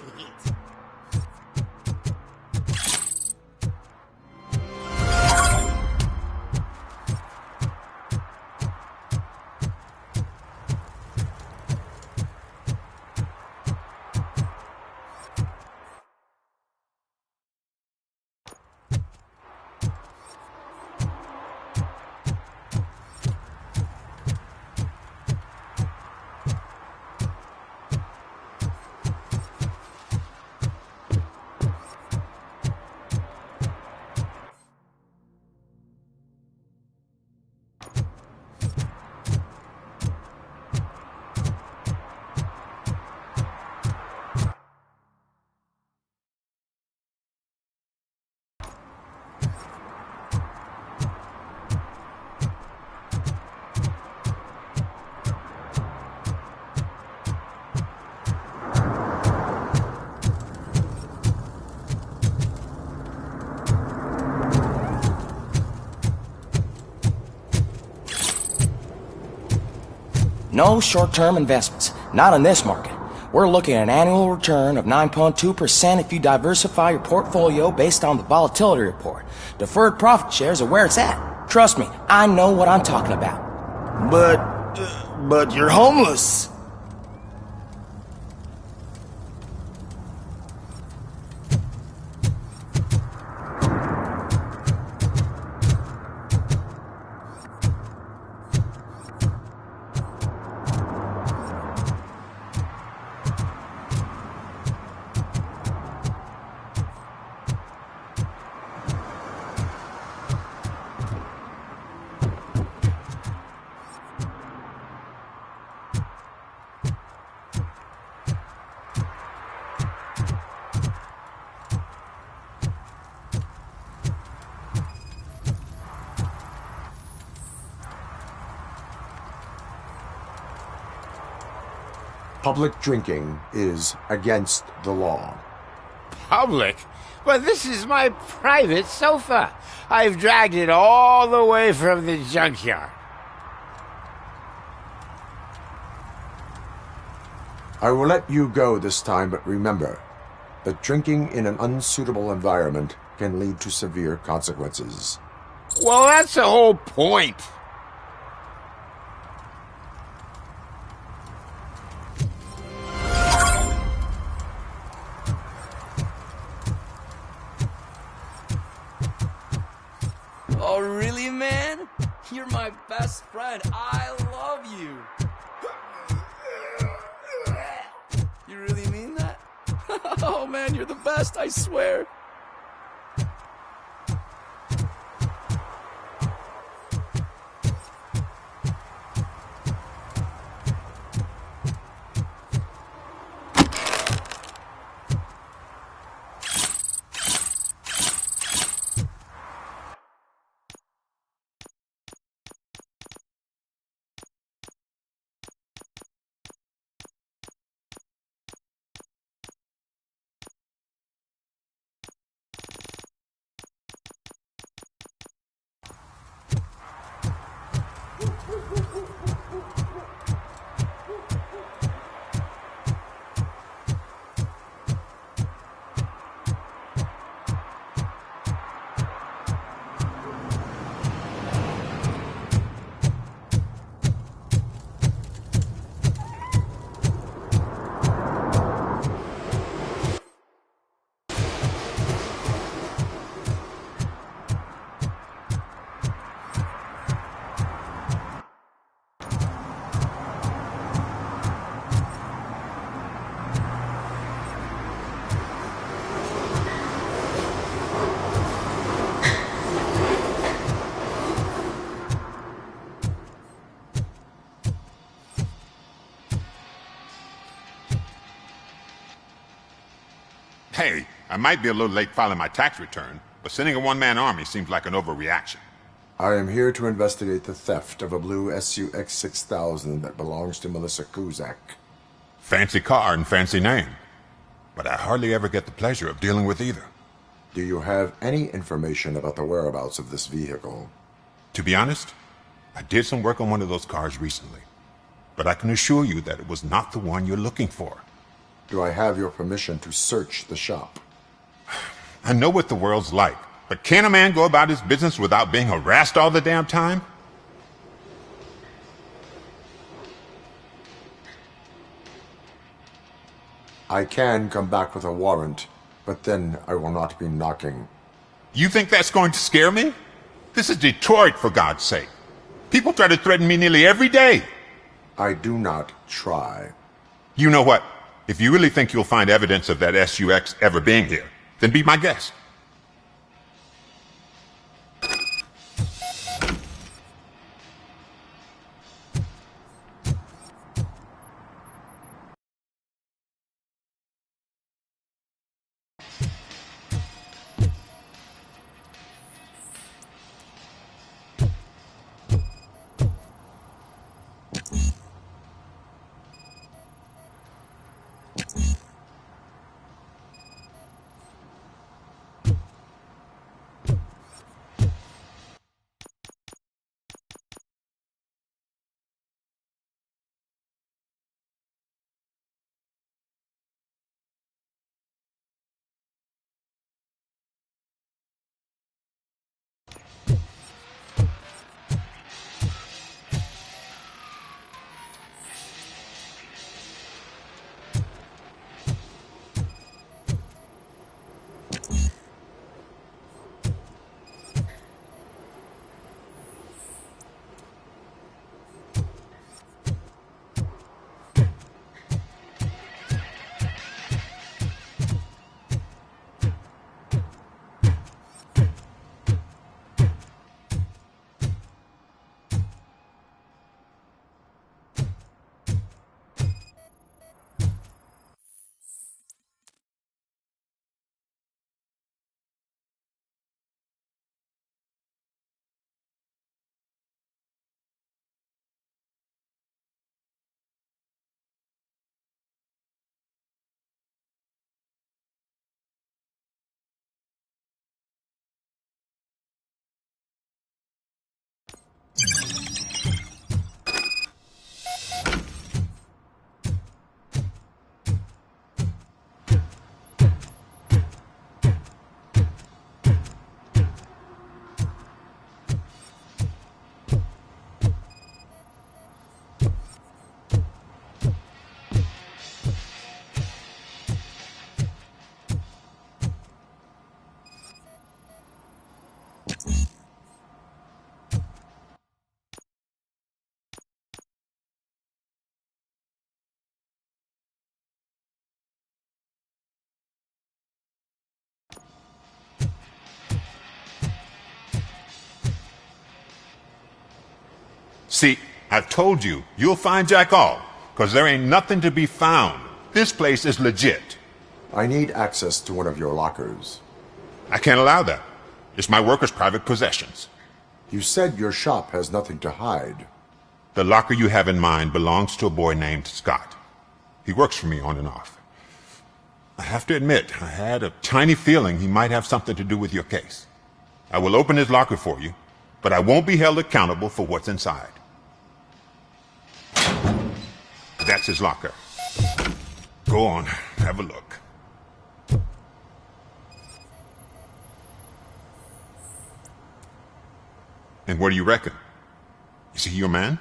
No short-term investments. Not in this market.
We're looking at an annual return of 9.2% if you diversify your portfolio based on the volatility report. Deferred profit shares are where it's at. Trust me, I know what I'm talking about.
But you're homeless.
Public drinking is against the law.
Public? But this is my private sofa. I've dragged it all the way from the junkyard.
I will let you go this time, but remember that drinking in an unsuitable environment can lead to severe consequences.
Well, that's the whole point.
Oh, really, man? You're my best friend. I love you. You really mean that? Oh, man, you're the best, I swear.
Hey, I might be a little late filing my tax return, but sending a one-man army seems like an overreaction.
I am here to investigate the theft of a blue SUX 6000 that belongs to Melissa Kuzak.
Fancy car and fancy name, but I hardly ever get the pleasure of dealing with either.
Do you have any information about the whereabouts of this vehicle?
To be honest, I did some work on one of those cars recently, but I can assure you that it was not the one you're looking for.
Do I have your permission to search the shop?
I know what the world's like, but can a man go about his business without being harassed all the damn time?
I can come back with a warrant, but then I will not be knocking.
You think that's going to scare me? This is Detroit, for God's sake. People try to threaten me nearly every day.
I do not try.
You know what? If you really think you'll find evidence of that SUX ever being here, then be my guest. See, I've told you, you'll find Jack all, because there ain't nothing to be found. This place is legit.
I need access to one of your lockers.
I can't allow that. It's my workers' private possessions.
You said your shop has nothing to hide.
The locker you have in mind belongs to a boy named Scott. He works for me on and off. I have to admit, I had a tiny feeling he might have something to do with your case. I will open his locker for you, but I won't be held accountable for what's inside. That's his locker. Go on, have a look. And what do you reckon? Is he your man?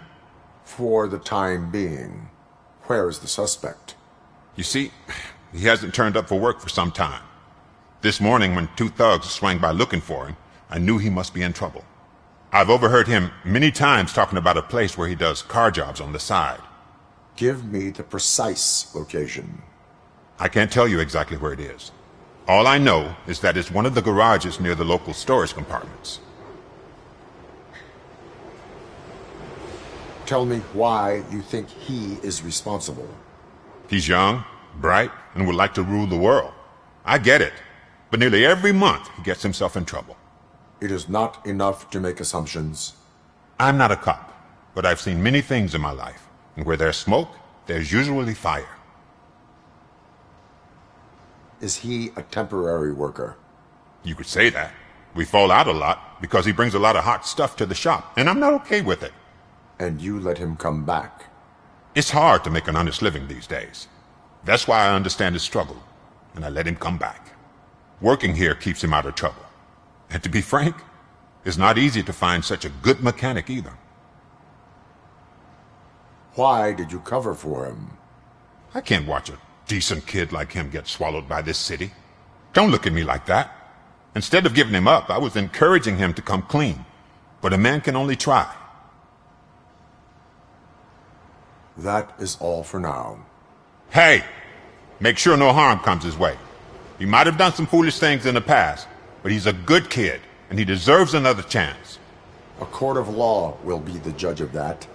For the time being. Where is the suspect?
You see, he hasn't turned up for work for some time. This morning, when 2 thugs swang by looking for him, I knew he must be in trouble. I've overheard him many times talking about a place where he does car jobs on the side.
Give me the precise location.
I can't tell you exactly where it is. All I know is that it's one of the garages near the local storage compartments.
Tell me why you think he is responsible.
He's young, bright, and would like to rule the world. I get it. But nearly every month, he gets himself in trouble.
It is not enough to make assumptions.
I'm not a cop, but I've seen many things in my life. And where there's smoke, there's usually fire.
Is he a temporary worker?
You could say that. We fall out a lot because he brings a lot of hot stuff to the shop, and I'm not okay with it.
And you let him come back?
It's hard to make an honest living these days. That's why I understand his struggle, and I let him come back. Working here keeps him out of trouble. And to be frank, it's not easy to find such a good mechanic either.
Why did you cover for him?
I can't watch a decent kid like him get swallowed by this city. Don't look at me like that. Instead of giving him up, I was encouraging him to come clean. But a man can only try.
That is all for now.
Hey! Make sure no harm comes his way. He might have done some foolish things in the past, but he's a good kid, and he deserves another chance.
A court of law will be the judge of that.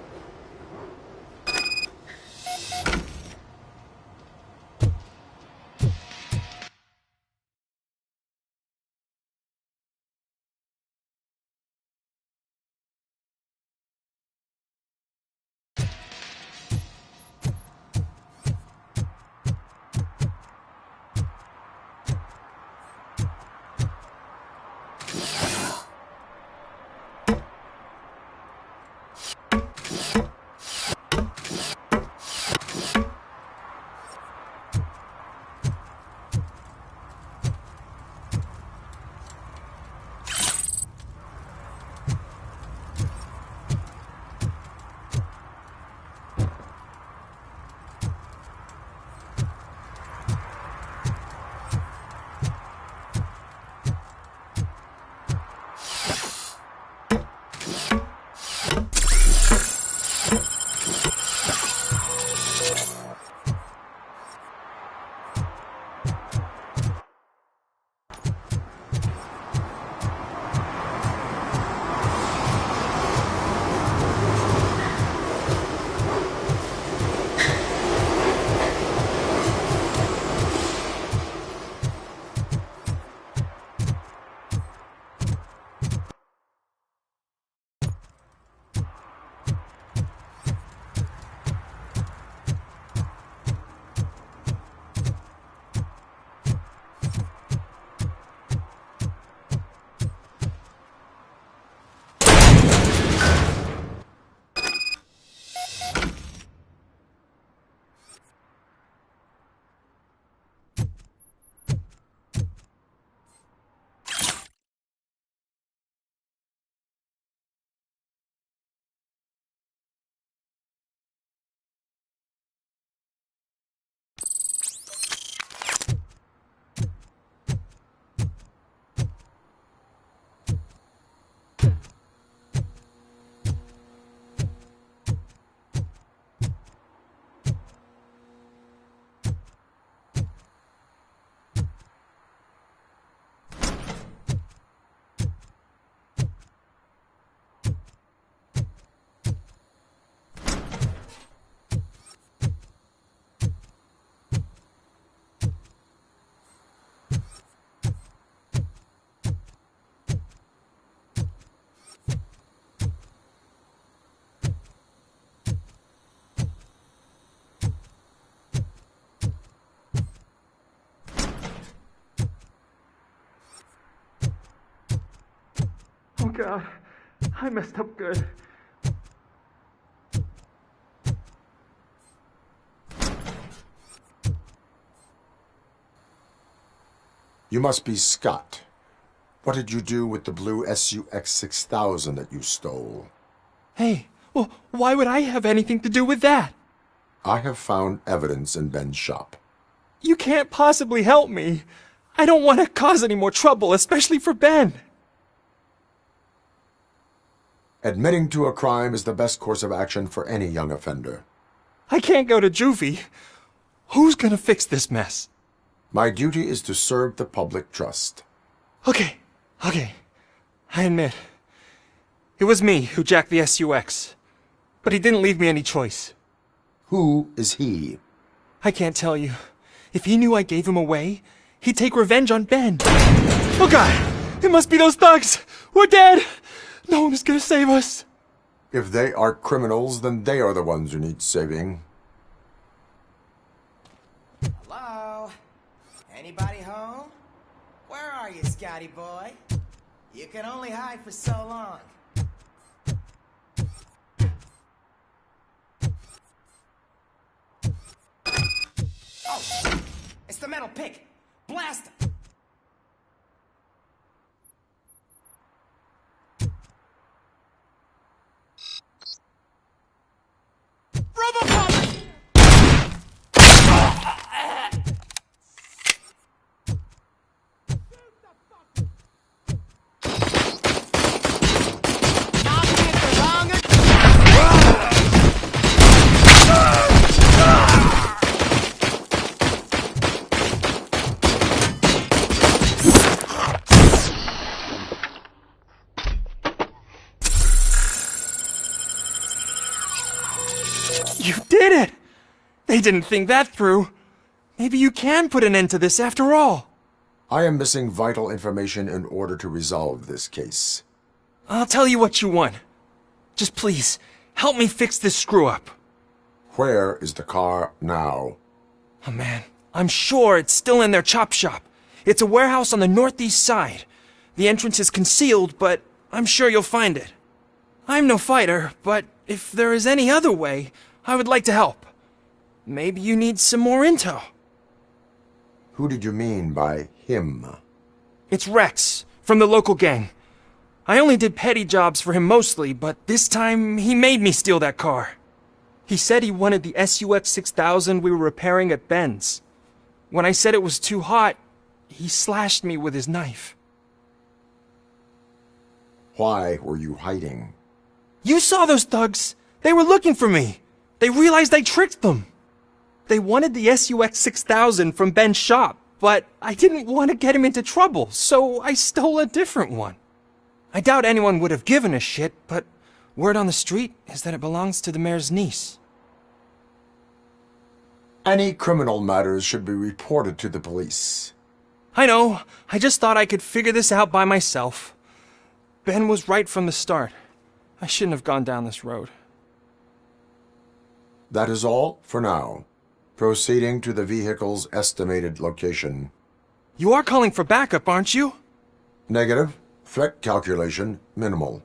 God. I messed up good.
You must be Scott. What did you do with the blue SUX 6000 that you stole?
Hey, well, why would I have anything to do with that?
I have found evidence in Ben's shop.
You can't possibly help me. I don't want to cause any more trouble, especially for Ben.
Admitting to a crime is the best course of action for any young offender.
I can't go to juvie. Who's gonna fix this mess?
My duty is to serve the public trust.
Okay. I admit. It was me who jacked the SUX. But he didn't leave me any choice.
Who is he?
I can't tell you. If he knew I gave him away, he'd take revenge on Ben. Oh God! It must be those thugs! We're dead! No one is gonna save us.
If they are criminals, then they are the ones who need saving.
Hello? Anybody home? Where are you, Scotty boy? You can only hide for so long. Oh! It's the metal pick! Blast him!
Robocop!
You did it! They didn't think that through. Maybe you can put an end to this after all.
I am missing vital information in order to resolve this case.
I'll tell you what you want. Just please, help me fix this screw-up.
Where is the car now?
Oh man, I'm sure it's still in their chop shop. It's a warehouse on the northeast side. The entrance is concealed, but I'm sure you'll find it. I'm no fighter, but if there is any other way, I would like to help. Maybe you need some more intel.
Who did you mean by him?
It's Rex, from the local gang. I only did petty jobs for him mostly, but this time he made me steal that car. He said he wanted the SUX 6000 we were repairing at Ben's. When I said it was too hot, he slashed me with his knife.
Why were you hiding?
You saw those thugs! They were looking for me! They realized I tricked them! They wanted the SUX 6000 from Ben's shop, but I didn't want to get him into trouble, so I stole a different one. I doubt anyone would have given a shit, but word on the street is that it belongs to the mayor's niece.
Any criminal matters should be reported to the police.
I know. I just thought I could figure this out by myself. Ben was right from the start. I shouldn't have gone down this road.
That is all for now. Proceeding to the vehicle's estimated location.
You are calling for backup, aren't you?
Negative. Threat calculation minimal.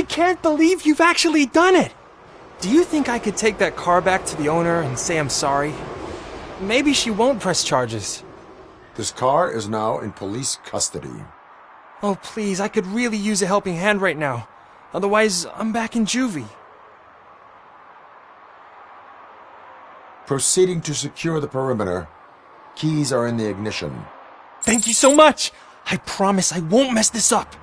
I can't believe you've actually done it! Do you think I could take that car back to the owner and say I'm sorry? Maybe she won't press charges.
This car is now in police custody.
Oh, please, I could really use a helping hand right now. Otherwise, I'm back in juvie.
Proceeding to secure the perimeter. Keys are in the ignition.
Thank you so much! I promise I won't mess this up.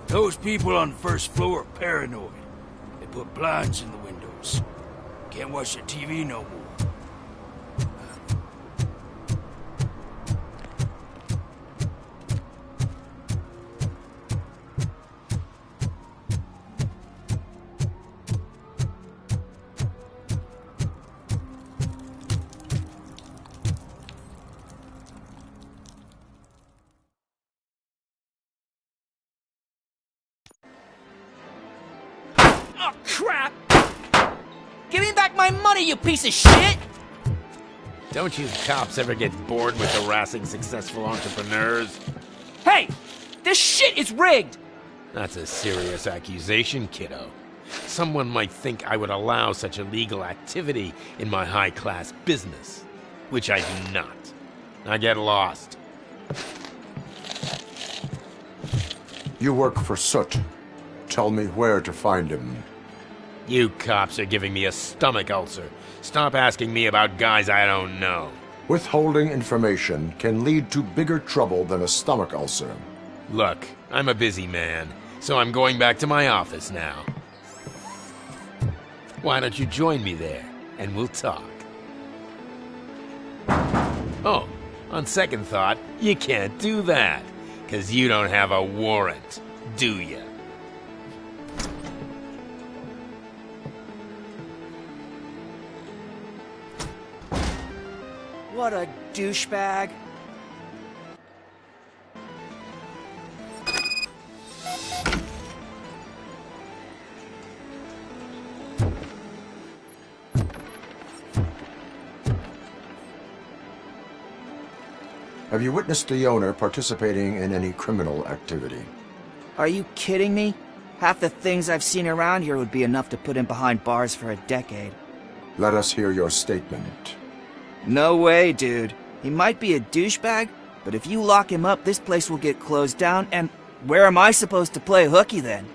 Those people on the first floor are paranoid. They put blinds in the windows. Can't watch the TV no more.
Oh, crap! Give me back my money, you piece of shit!
Don't you cops ever get bored with harassing successful entrepreneurs?
Hey! This shit is rigged!
That's a serious accusation, kiddo. Someone might think I would allow such illegal activity in my high-class business, which I do not. I get lost.
You work for Soot. Tell me where to find him.
You cops are giving me a stomach ulcer. Stop asking me about guys I don't know.
Withholding information can lead to bigger trouble than a stomach ulcer.
Look, I'm a busy man, so I'm going back to my office now. Why don't you join me there, and we'll talk. Oh, on second thought, you can't do that, 'cause you don't have a warrant, do ya?
What a douchebag.
Have you witnessed the owner participating in any criminal activity?
Are you kidding me? Half the things I've seen around here would be enough to put him behind bars for a decade.
Let us hear your statement.
No way, dude. He might be a douchebag, but if you lock him up, this place will get closed down, and where am I supposed to play hooky then?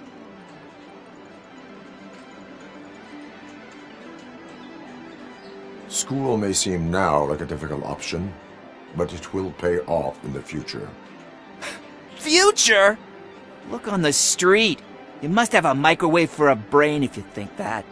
School may seem now like a difficult option, but it will pay off in the future.
Future? Look on the street. You must have a microwave for a brain if you think that.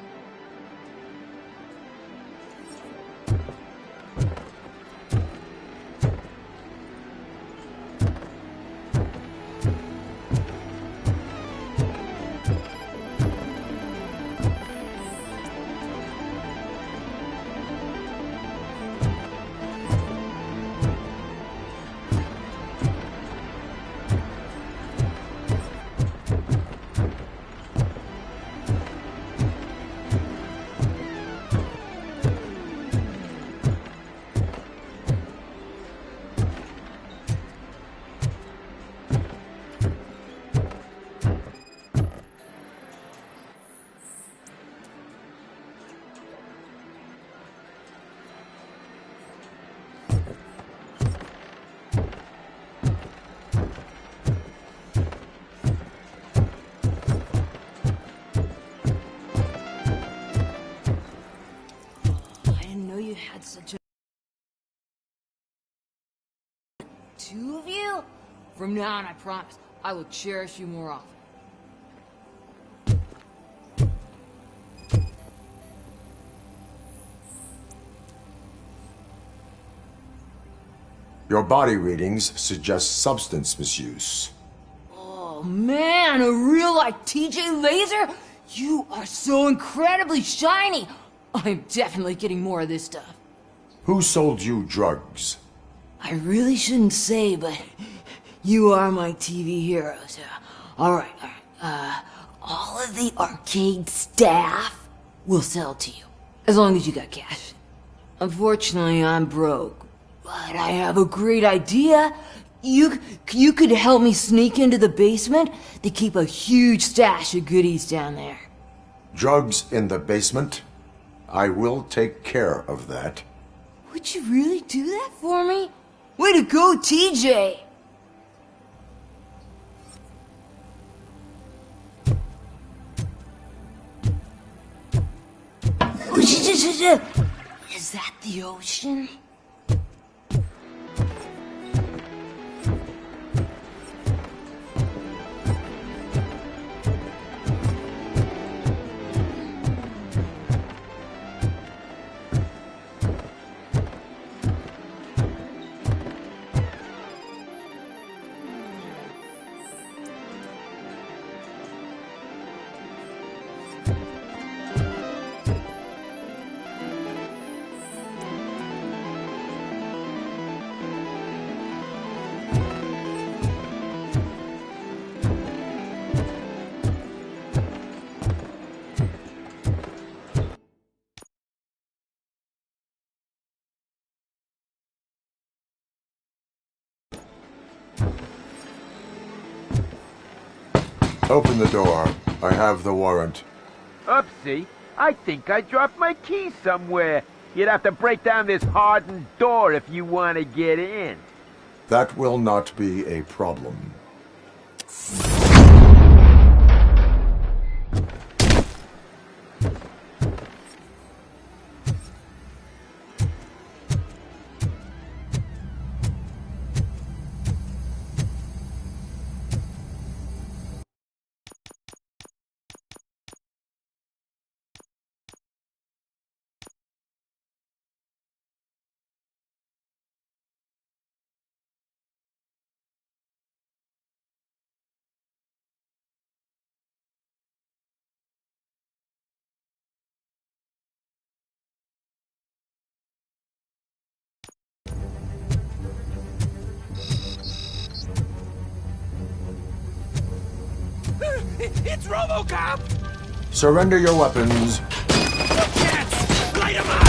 had such a... Two of you? From now on, I promise, I will cherish you more often.
Your body readings suggest substance misuse.
Oh man, a real like TJ Laser? You are so incredibly shiny! I'm definitely getting more of this stuff.
Who sold you drugs?
I really shouldn't say, but you are my TV heroes. Alright. All of the arcade staff will sell to you, as long as you got cash. Unfortunately, I'm broke. But I have a great idea. You could help me sneak into the basement. They keep a huge stash of goodies down there.
Drugs in the basement? I will take care of that.
Would you really do that for me? Way to go, TJ! Is that the ocean?
Open the door. I have the warrant.
Oopsie. I think I dropped my keys somewhere. You'd have to break down this hardened door if you want to get in.
That will not be a problem.
It's Robocop!
Surrender your weapons.
Light him up!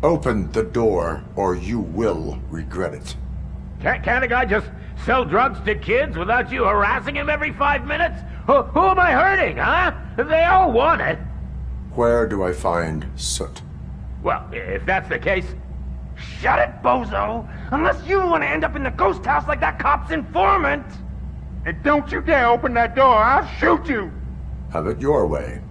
Open the door, or you will regret it.
Can't a guy just sell drugs to kids without you harassing him every 5 minutes? Who am I hurting, huh? They all want it.
Where do I find Soot?
Well, if that's the case, shut it, bozo! Unless you want to end up in the ghost house like that cop's informant! And don't you dare open that door, I'll shoot you!
Have it your way.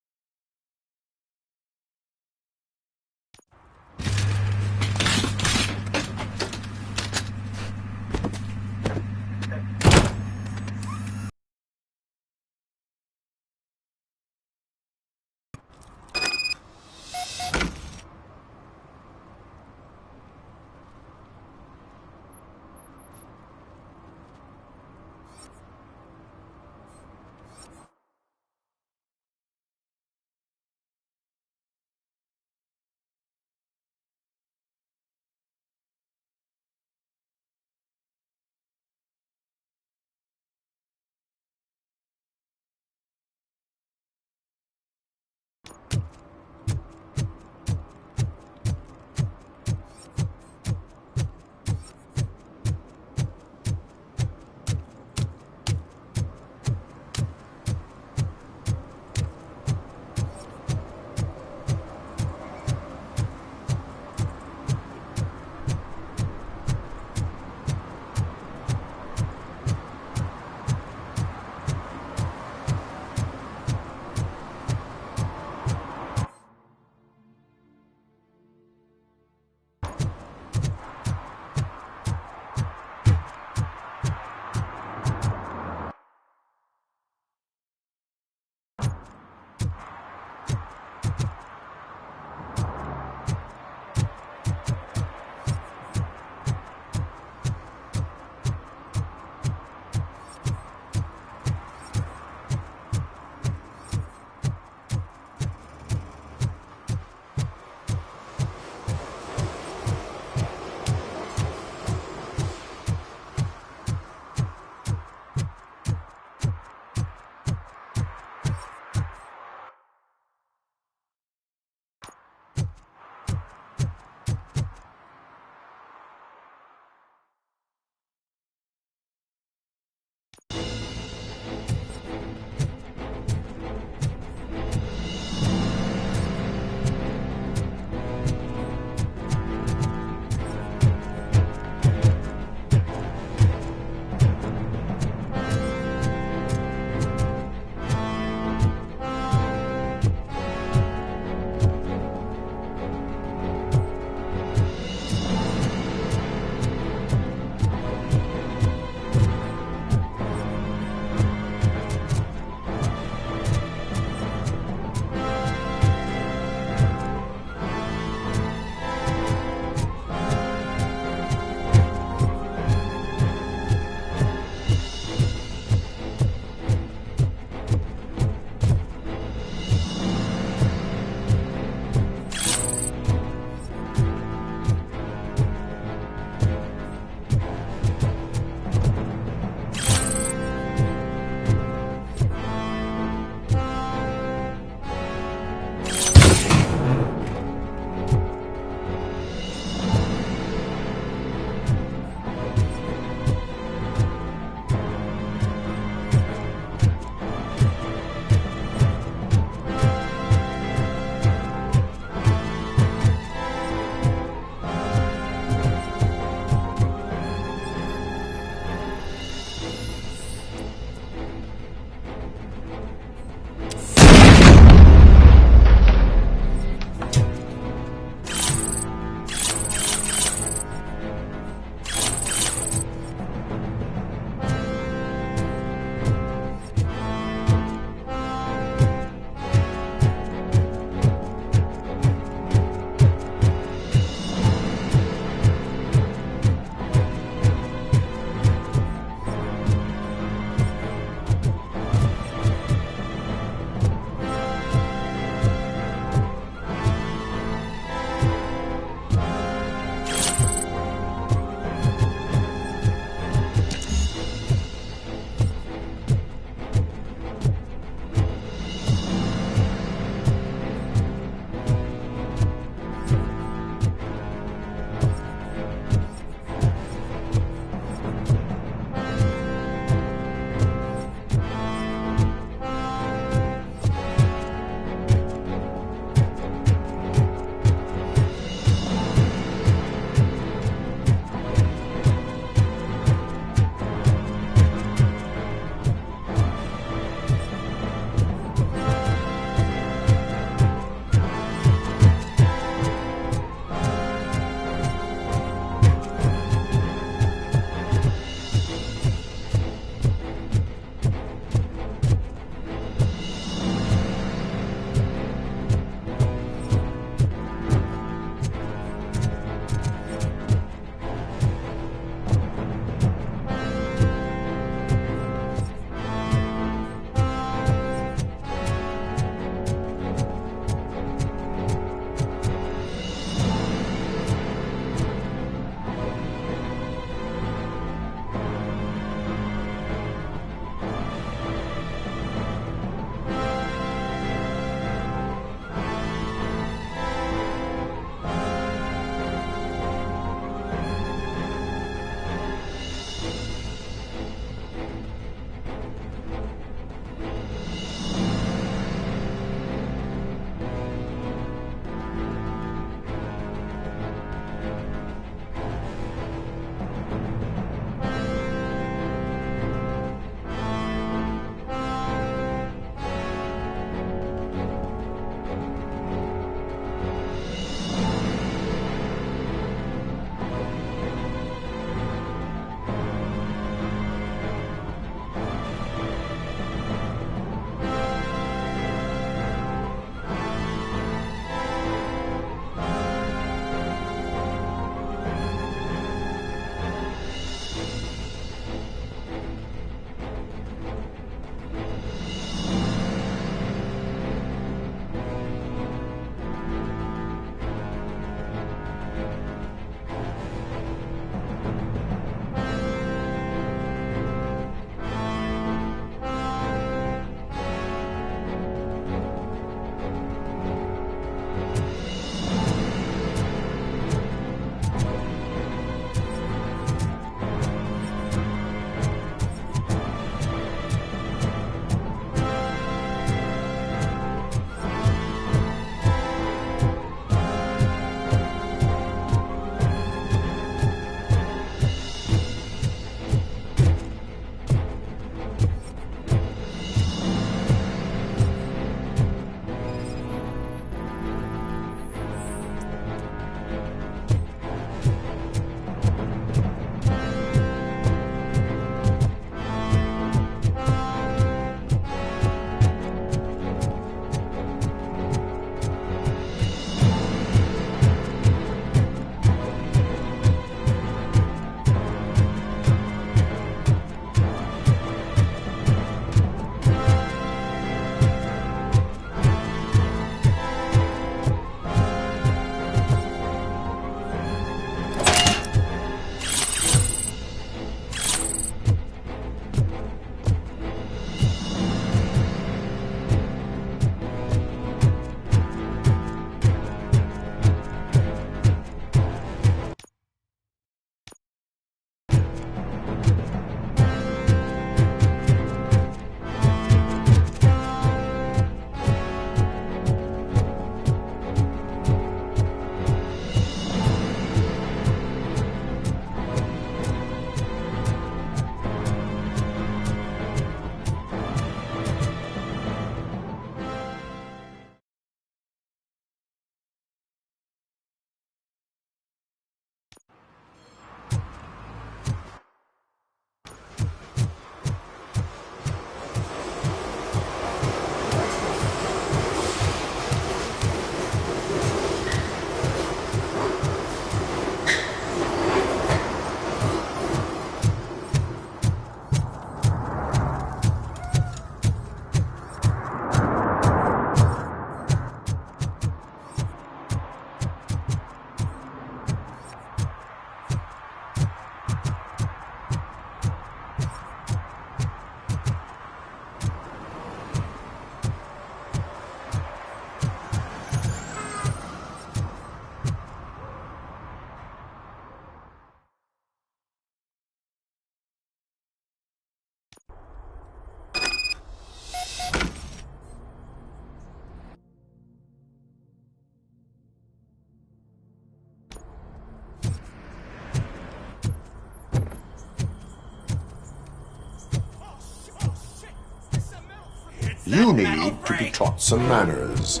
You need to be taught some manners.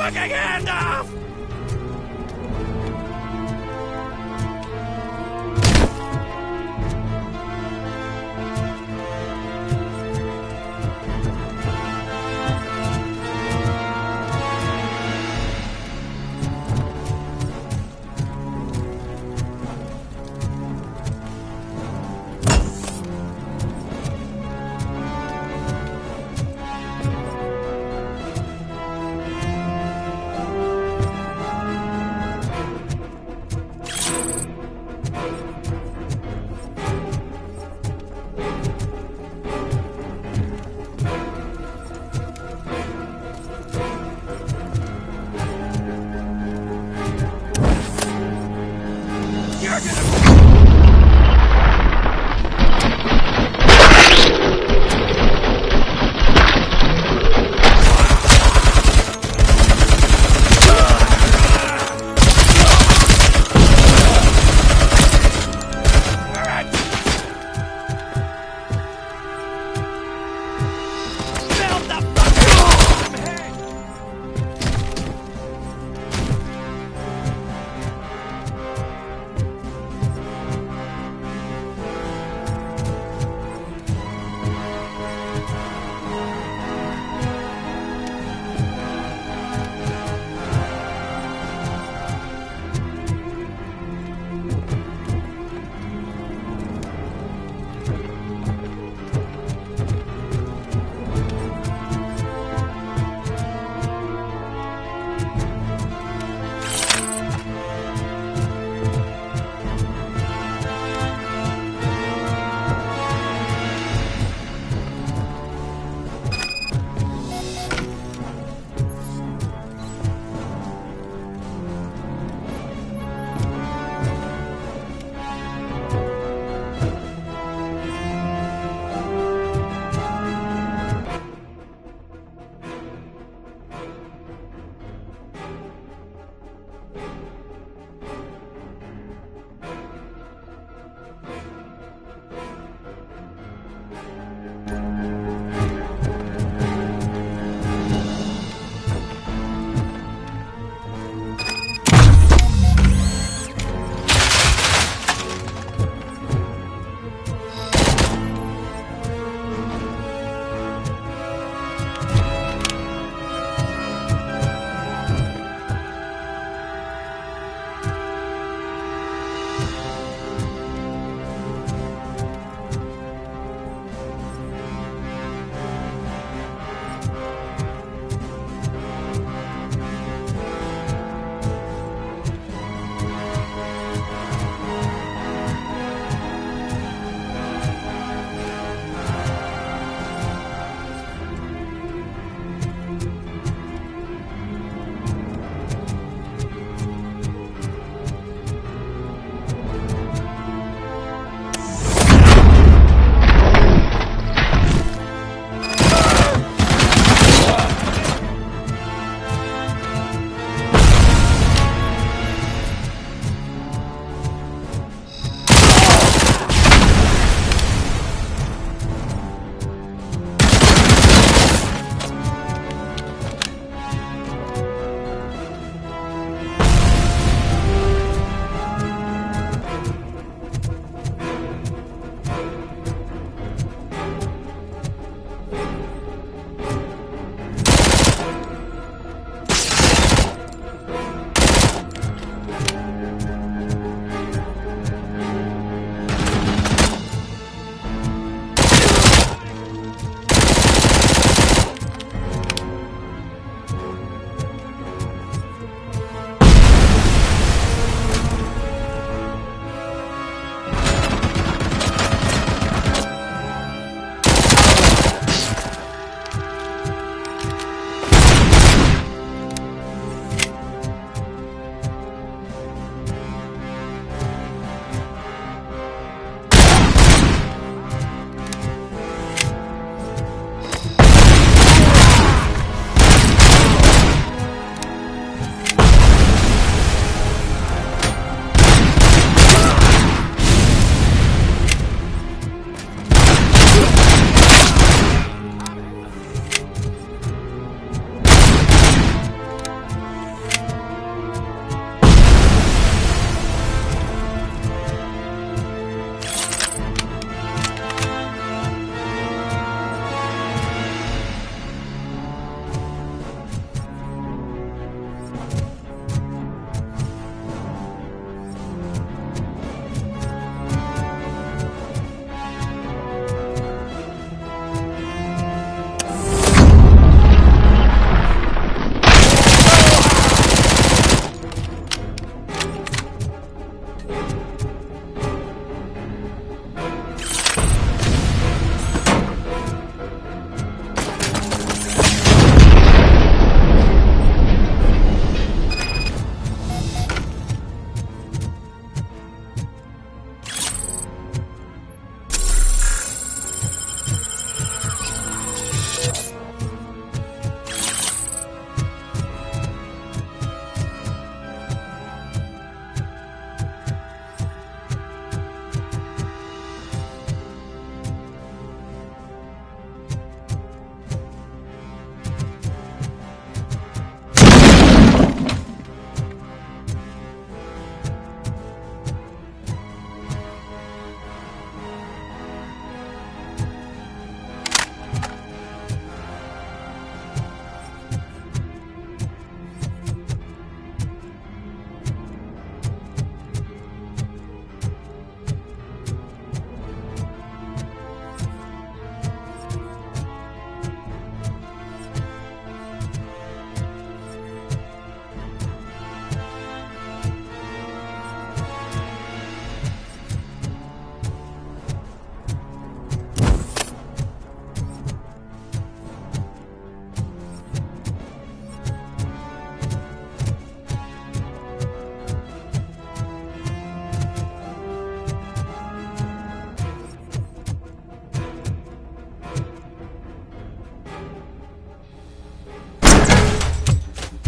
fucking hand off!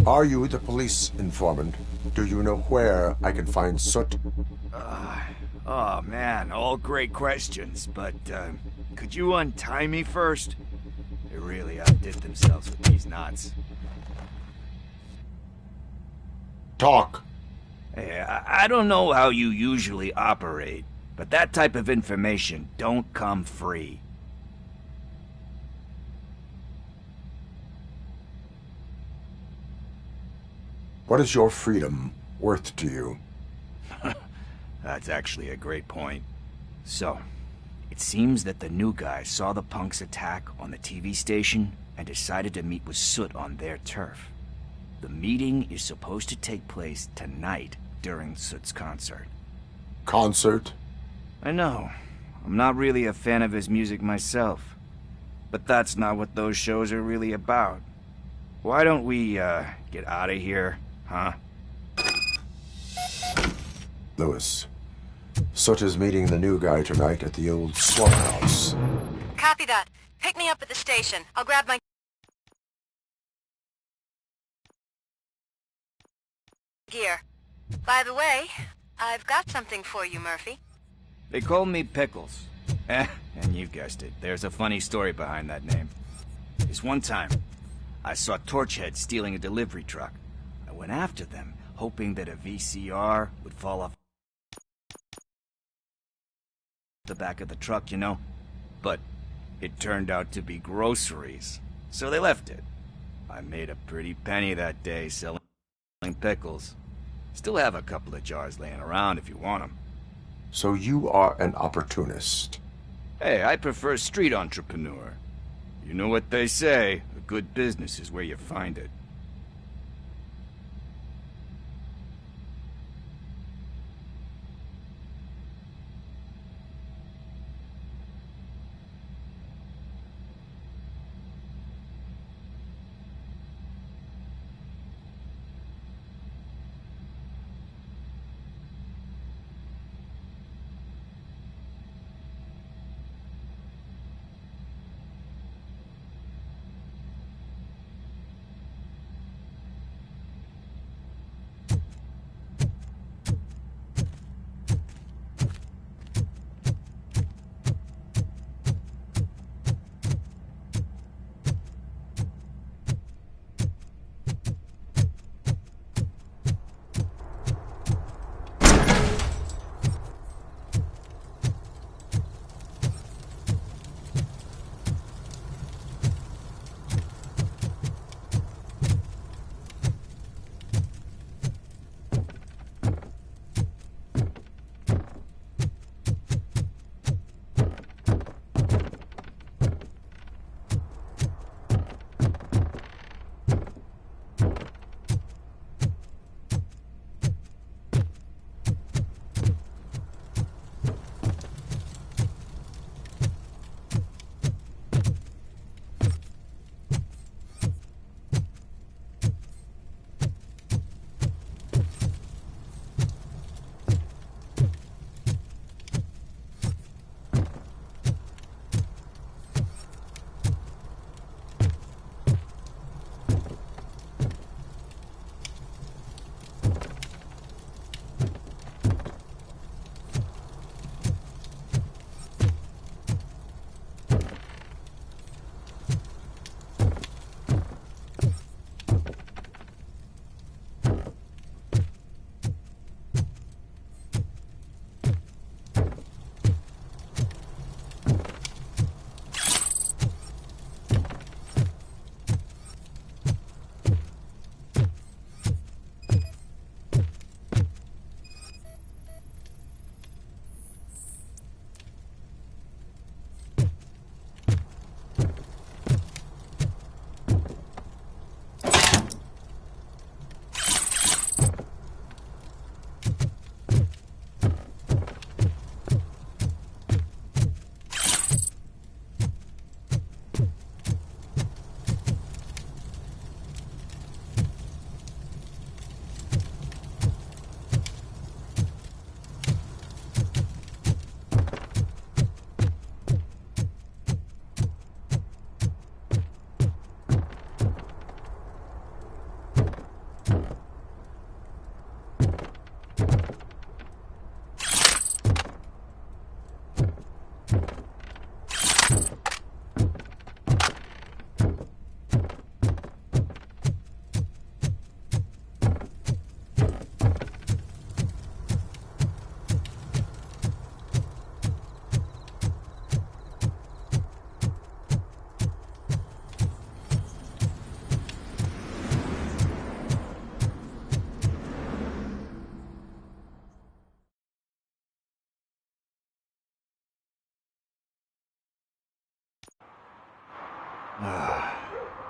Are you the police informant? Do you know where I can find Soot?
Oh man, all great questions, but could you untie me first? They really outdid themselves with these knots.
Talk.
Hey, I don't know how you usually operate, but that type of information don't come free.
What is your freedom worth to you?
That's actually a great point. So, it seems that the new guy saw the punks attack on the TV station and decided to meet with Soot on their turf. The meeting is supposed to take place tonight during Soot's concert.
Concert?
I know. I'm not really a fan of his music myself. But that's not what those shows are really about. Why don't we, get out of here, huh?
Lewis, Soot is meeting the new guy tonight at the old slaughterhouse.
Copy that. Pick me up at the station. I'll grab my gear. By the way, I've got something for you, Murphy.
They call me Pickles. And you guessed it, there's a funny story behind that name. This one time, I saw Torchhead stealing a delivery truck. I went after them, hoping that a VCR would fall off the back of the truck, you know? But it turned out to be groceries, so they left it. I made a pretty penny that day selling pickles. Still have a couple of jars laying around if you want them.
So you are an opportunist.
Hey, I prefer street entrepreneur. You know what they say, a good business is where you find it.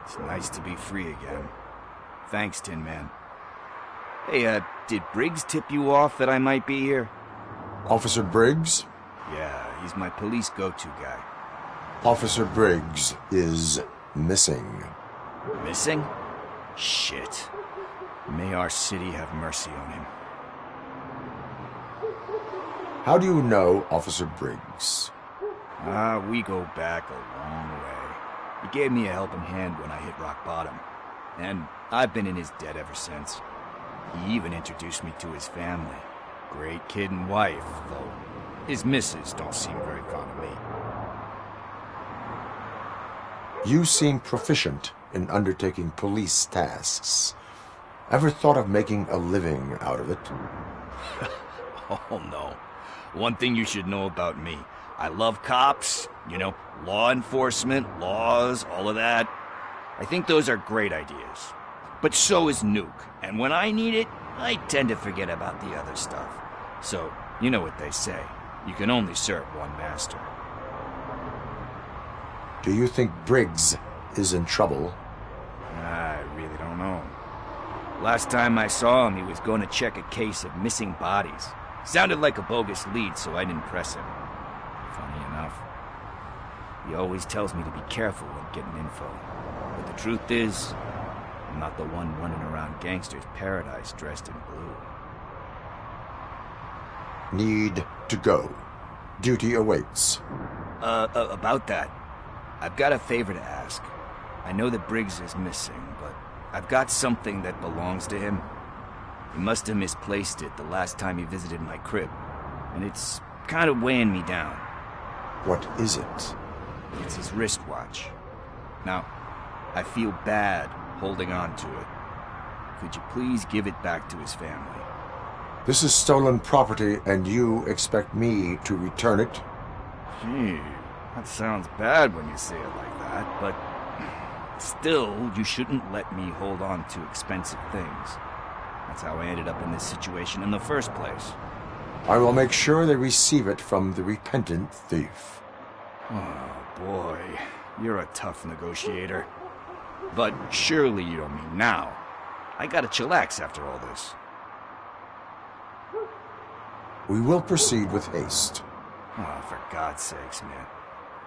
It's nice to be free again. Thanks, Tin Man. Hey, did Briggs tip you off that I might be here?
Officer Briggs?
Yeah, he's my police go-to guy.
Officer Briggs is missing.
Missing? Shit. May our city have mercy on him.
How do you know Officer Briggs?
We go back a long way. He gave me a helping hand when I hit rock bottom, and I've been in his debt ever since. He even introduced me to his family. Great kid and wife, though his missus don't seem very fond of me.
You seem proficient in undertaking police tasks. Ever thought of making a living out of it?
Oh no. One thing you should know about me. I love cops, you know, law enforcement, laws, all of that. I think those are great ideas. But so is Nuke, and when I need it, I tend to forget about the other stuff. So, you know what they say. You can only serve one master.
Do you think Briggs is in trouble?
I really don't know. Last time I saw him, he was going to check a case of missing bodies. Sounded like a bogus lead, so I didn't press him. Funny enough. He always tells me to be careful when getting info. But the truth is, I'm not the one running around gangsters' paradise dressed in blue.
Need to go. Duty awaits.
About that, I've got a favor to ask. I know that Briggs is missing, but I've got something that belongs to him. He must have misplaced it the last time he visited my crib, and it's kind of weighing me down.
What is it?
It's his wristwatch. Now, I feel bad holding on to it. Could you please give it back to his family?
This is stolen property, and you expect me to return it?
Gee, that sounds bad when you say it like that, but still, you shouldn't let me hold on to expensive things. That's how I ended up in this situation in the first place.
I will make sure they receive it from the repentant thief.
Oh, boy. You're a tough negotiator. But surely you don't mean now. I gotta chillax after all this.
We will proceed with haste.
Oh, for God's sakes, man.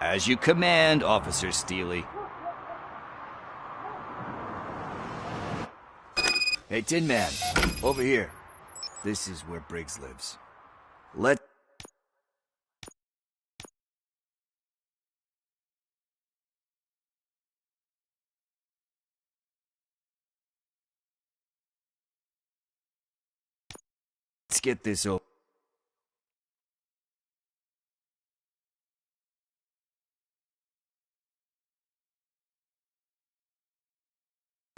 As you command, Officer Steely. Hey, Tin Man, over here. This is where Briggs lives. Let's get this over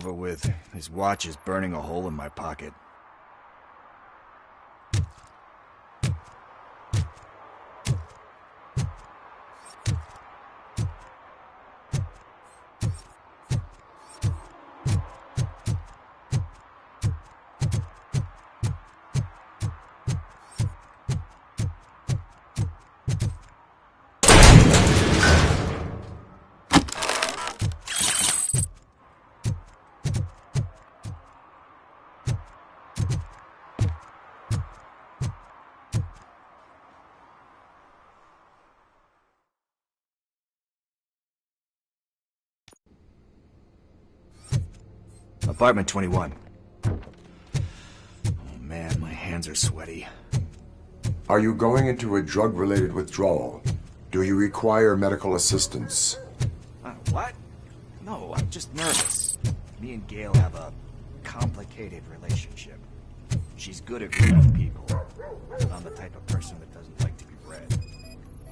with. His watch is burning a hole in my pocket. Apartment 21. Oh man, my hands are sweaty.
Are you going into a drug-related withdrawal? Do you require medical assistance?
What? No, I'm just nervous. Me and Gail have a complicated relationship. She's good at reading people. I'm the type of person that doesn't like to be read.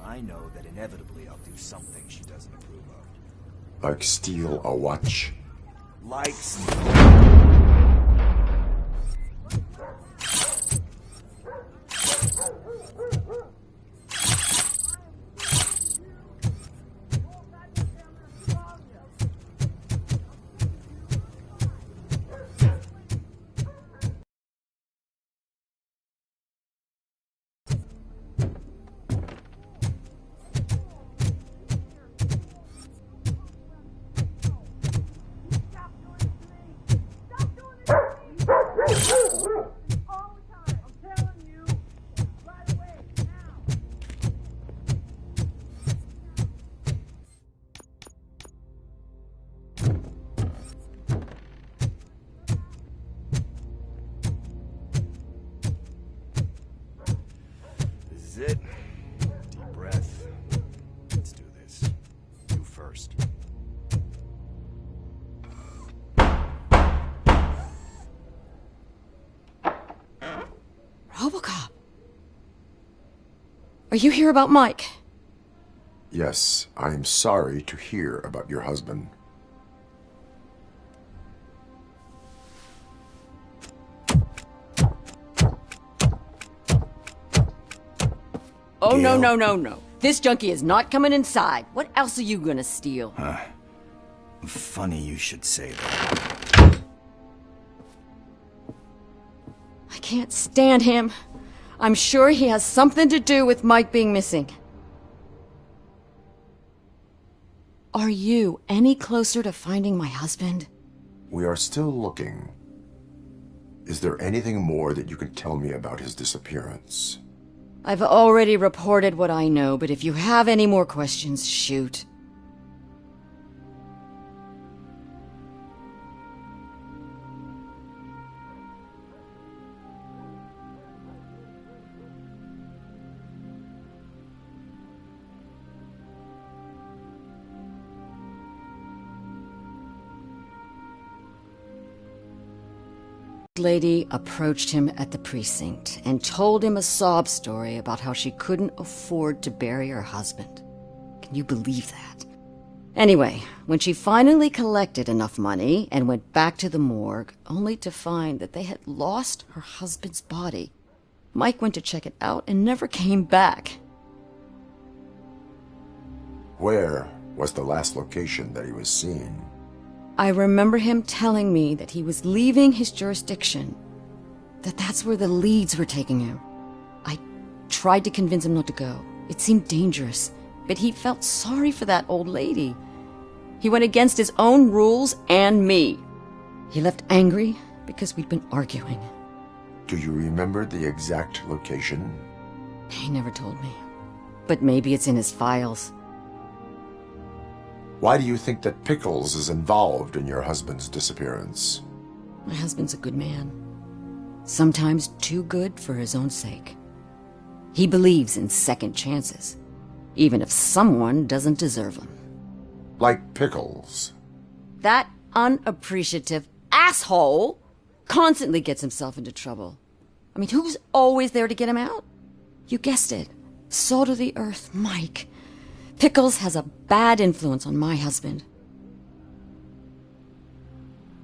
I know that inevitably I'll do something she doesn't approve of.
Like steal a watch?
Like it. Deep breath. Let's do this. You first.
Robocop. Are you here about Mike?
Yes, I am sorry to hear about your husband.
Oh, no. This junkie is not coming inside. What else are you gonna steal?
Funny you should say that.
I can't stand him. I'm sure he has something to do with Mike being missing. Are you any closer to finding my husband?
We are still looking. Is there anything more that you can tell me about his disappearance?
I've already reported what I know, but if you have any more questions, shoot. Lady approached him at the precinct and told him a sob story about how she couldn't afford to bury her husband. Can you believe that? Anyway, when she finally collected enough money and went back to the morgue, only to find that they had lost her husband's body, Mike went to check it out and never came back.
Where was the last location that he was seen?
I remember him telling me that he was leaving his jurisdiction, that's where the leads were taking him. I tried to convince him not to go. It seemed dangerous, but he felt sorry for that old lady. He went against his own rules and me. He left angry because we'd been arguing.
Do you remember the exact location?
He never told me, but maybe it's in his files.
Why do you think that Pickles is involved in your husband's disappearance?
My husband's a good man. Sometimes too good for his own sake. He believes in second chances, even if someone doesn't deserve them.
Like Pickles?
That unappreciative asshole constantly gets himself into trouble. I mean, who's always there to get him out? You guessed it. Salt of the earth, Mike. Pickles has a bad influence on my husband.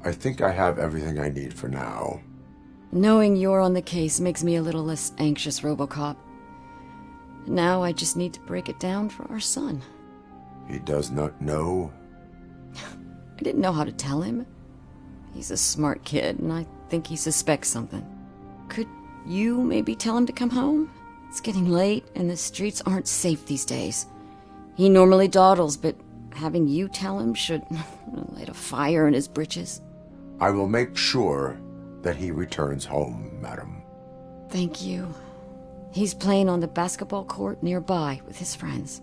I think I have everything I need for now.
Knowing you're on the case makes me a little less anxious, Robocop. Now I just need to break it down for our son.
He does not know?
I didn't know how to tell him. He's a smart kid, and I think he suspects something. Could you maybe tell him to come home? It's getting late, and the streets aren't safe these days. He normally dawdles, but having you tell him should light a fire in his britches.
I will make sure that he returns home, madam.
Thank you. He's playing on the basketball court nearby with his friends.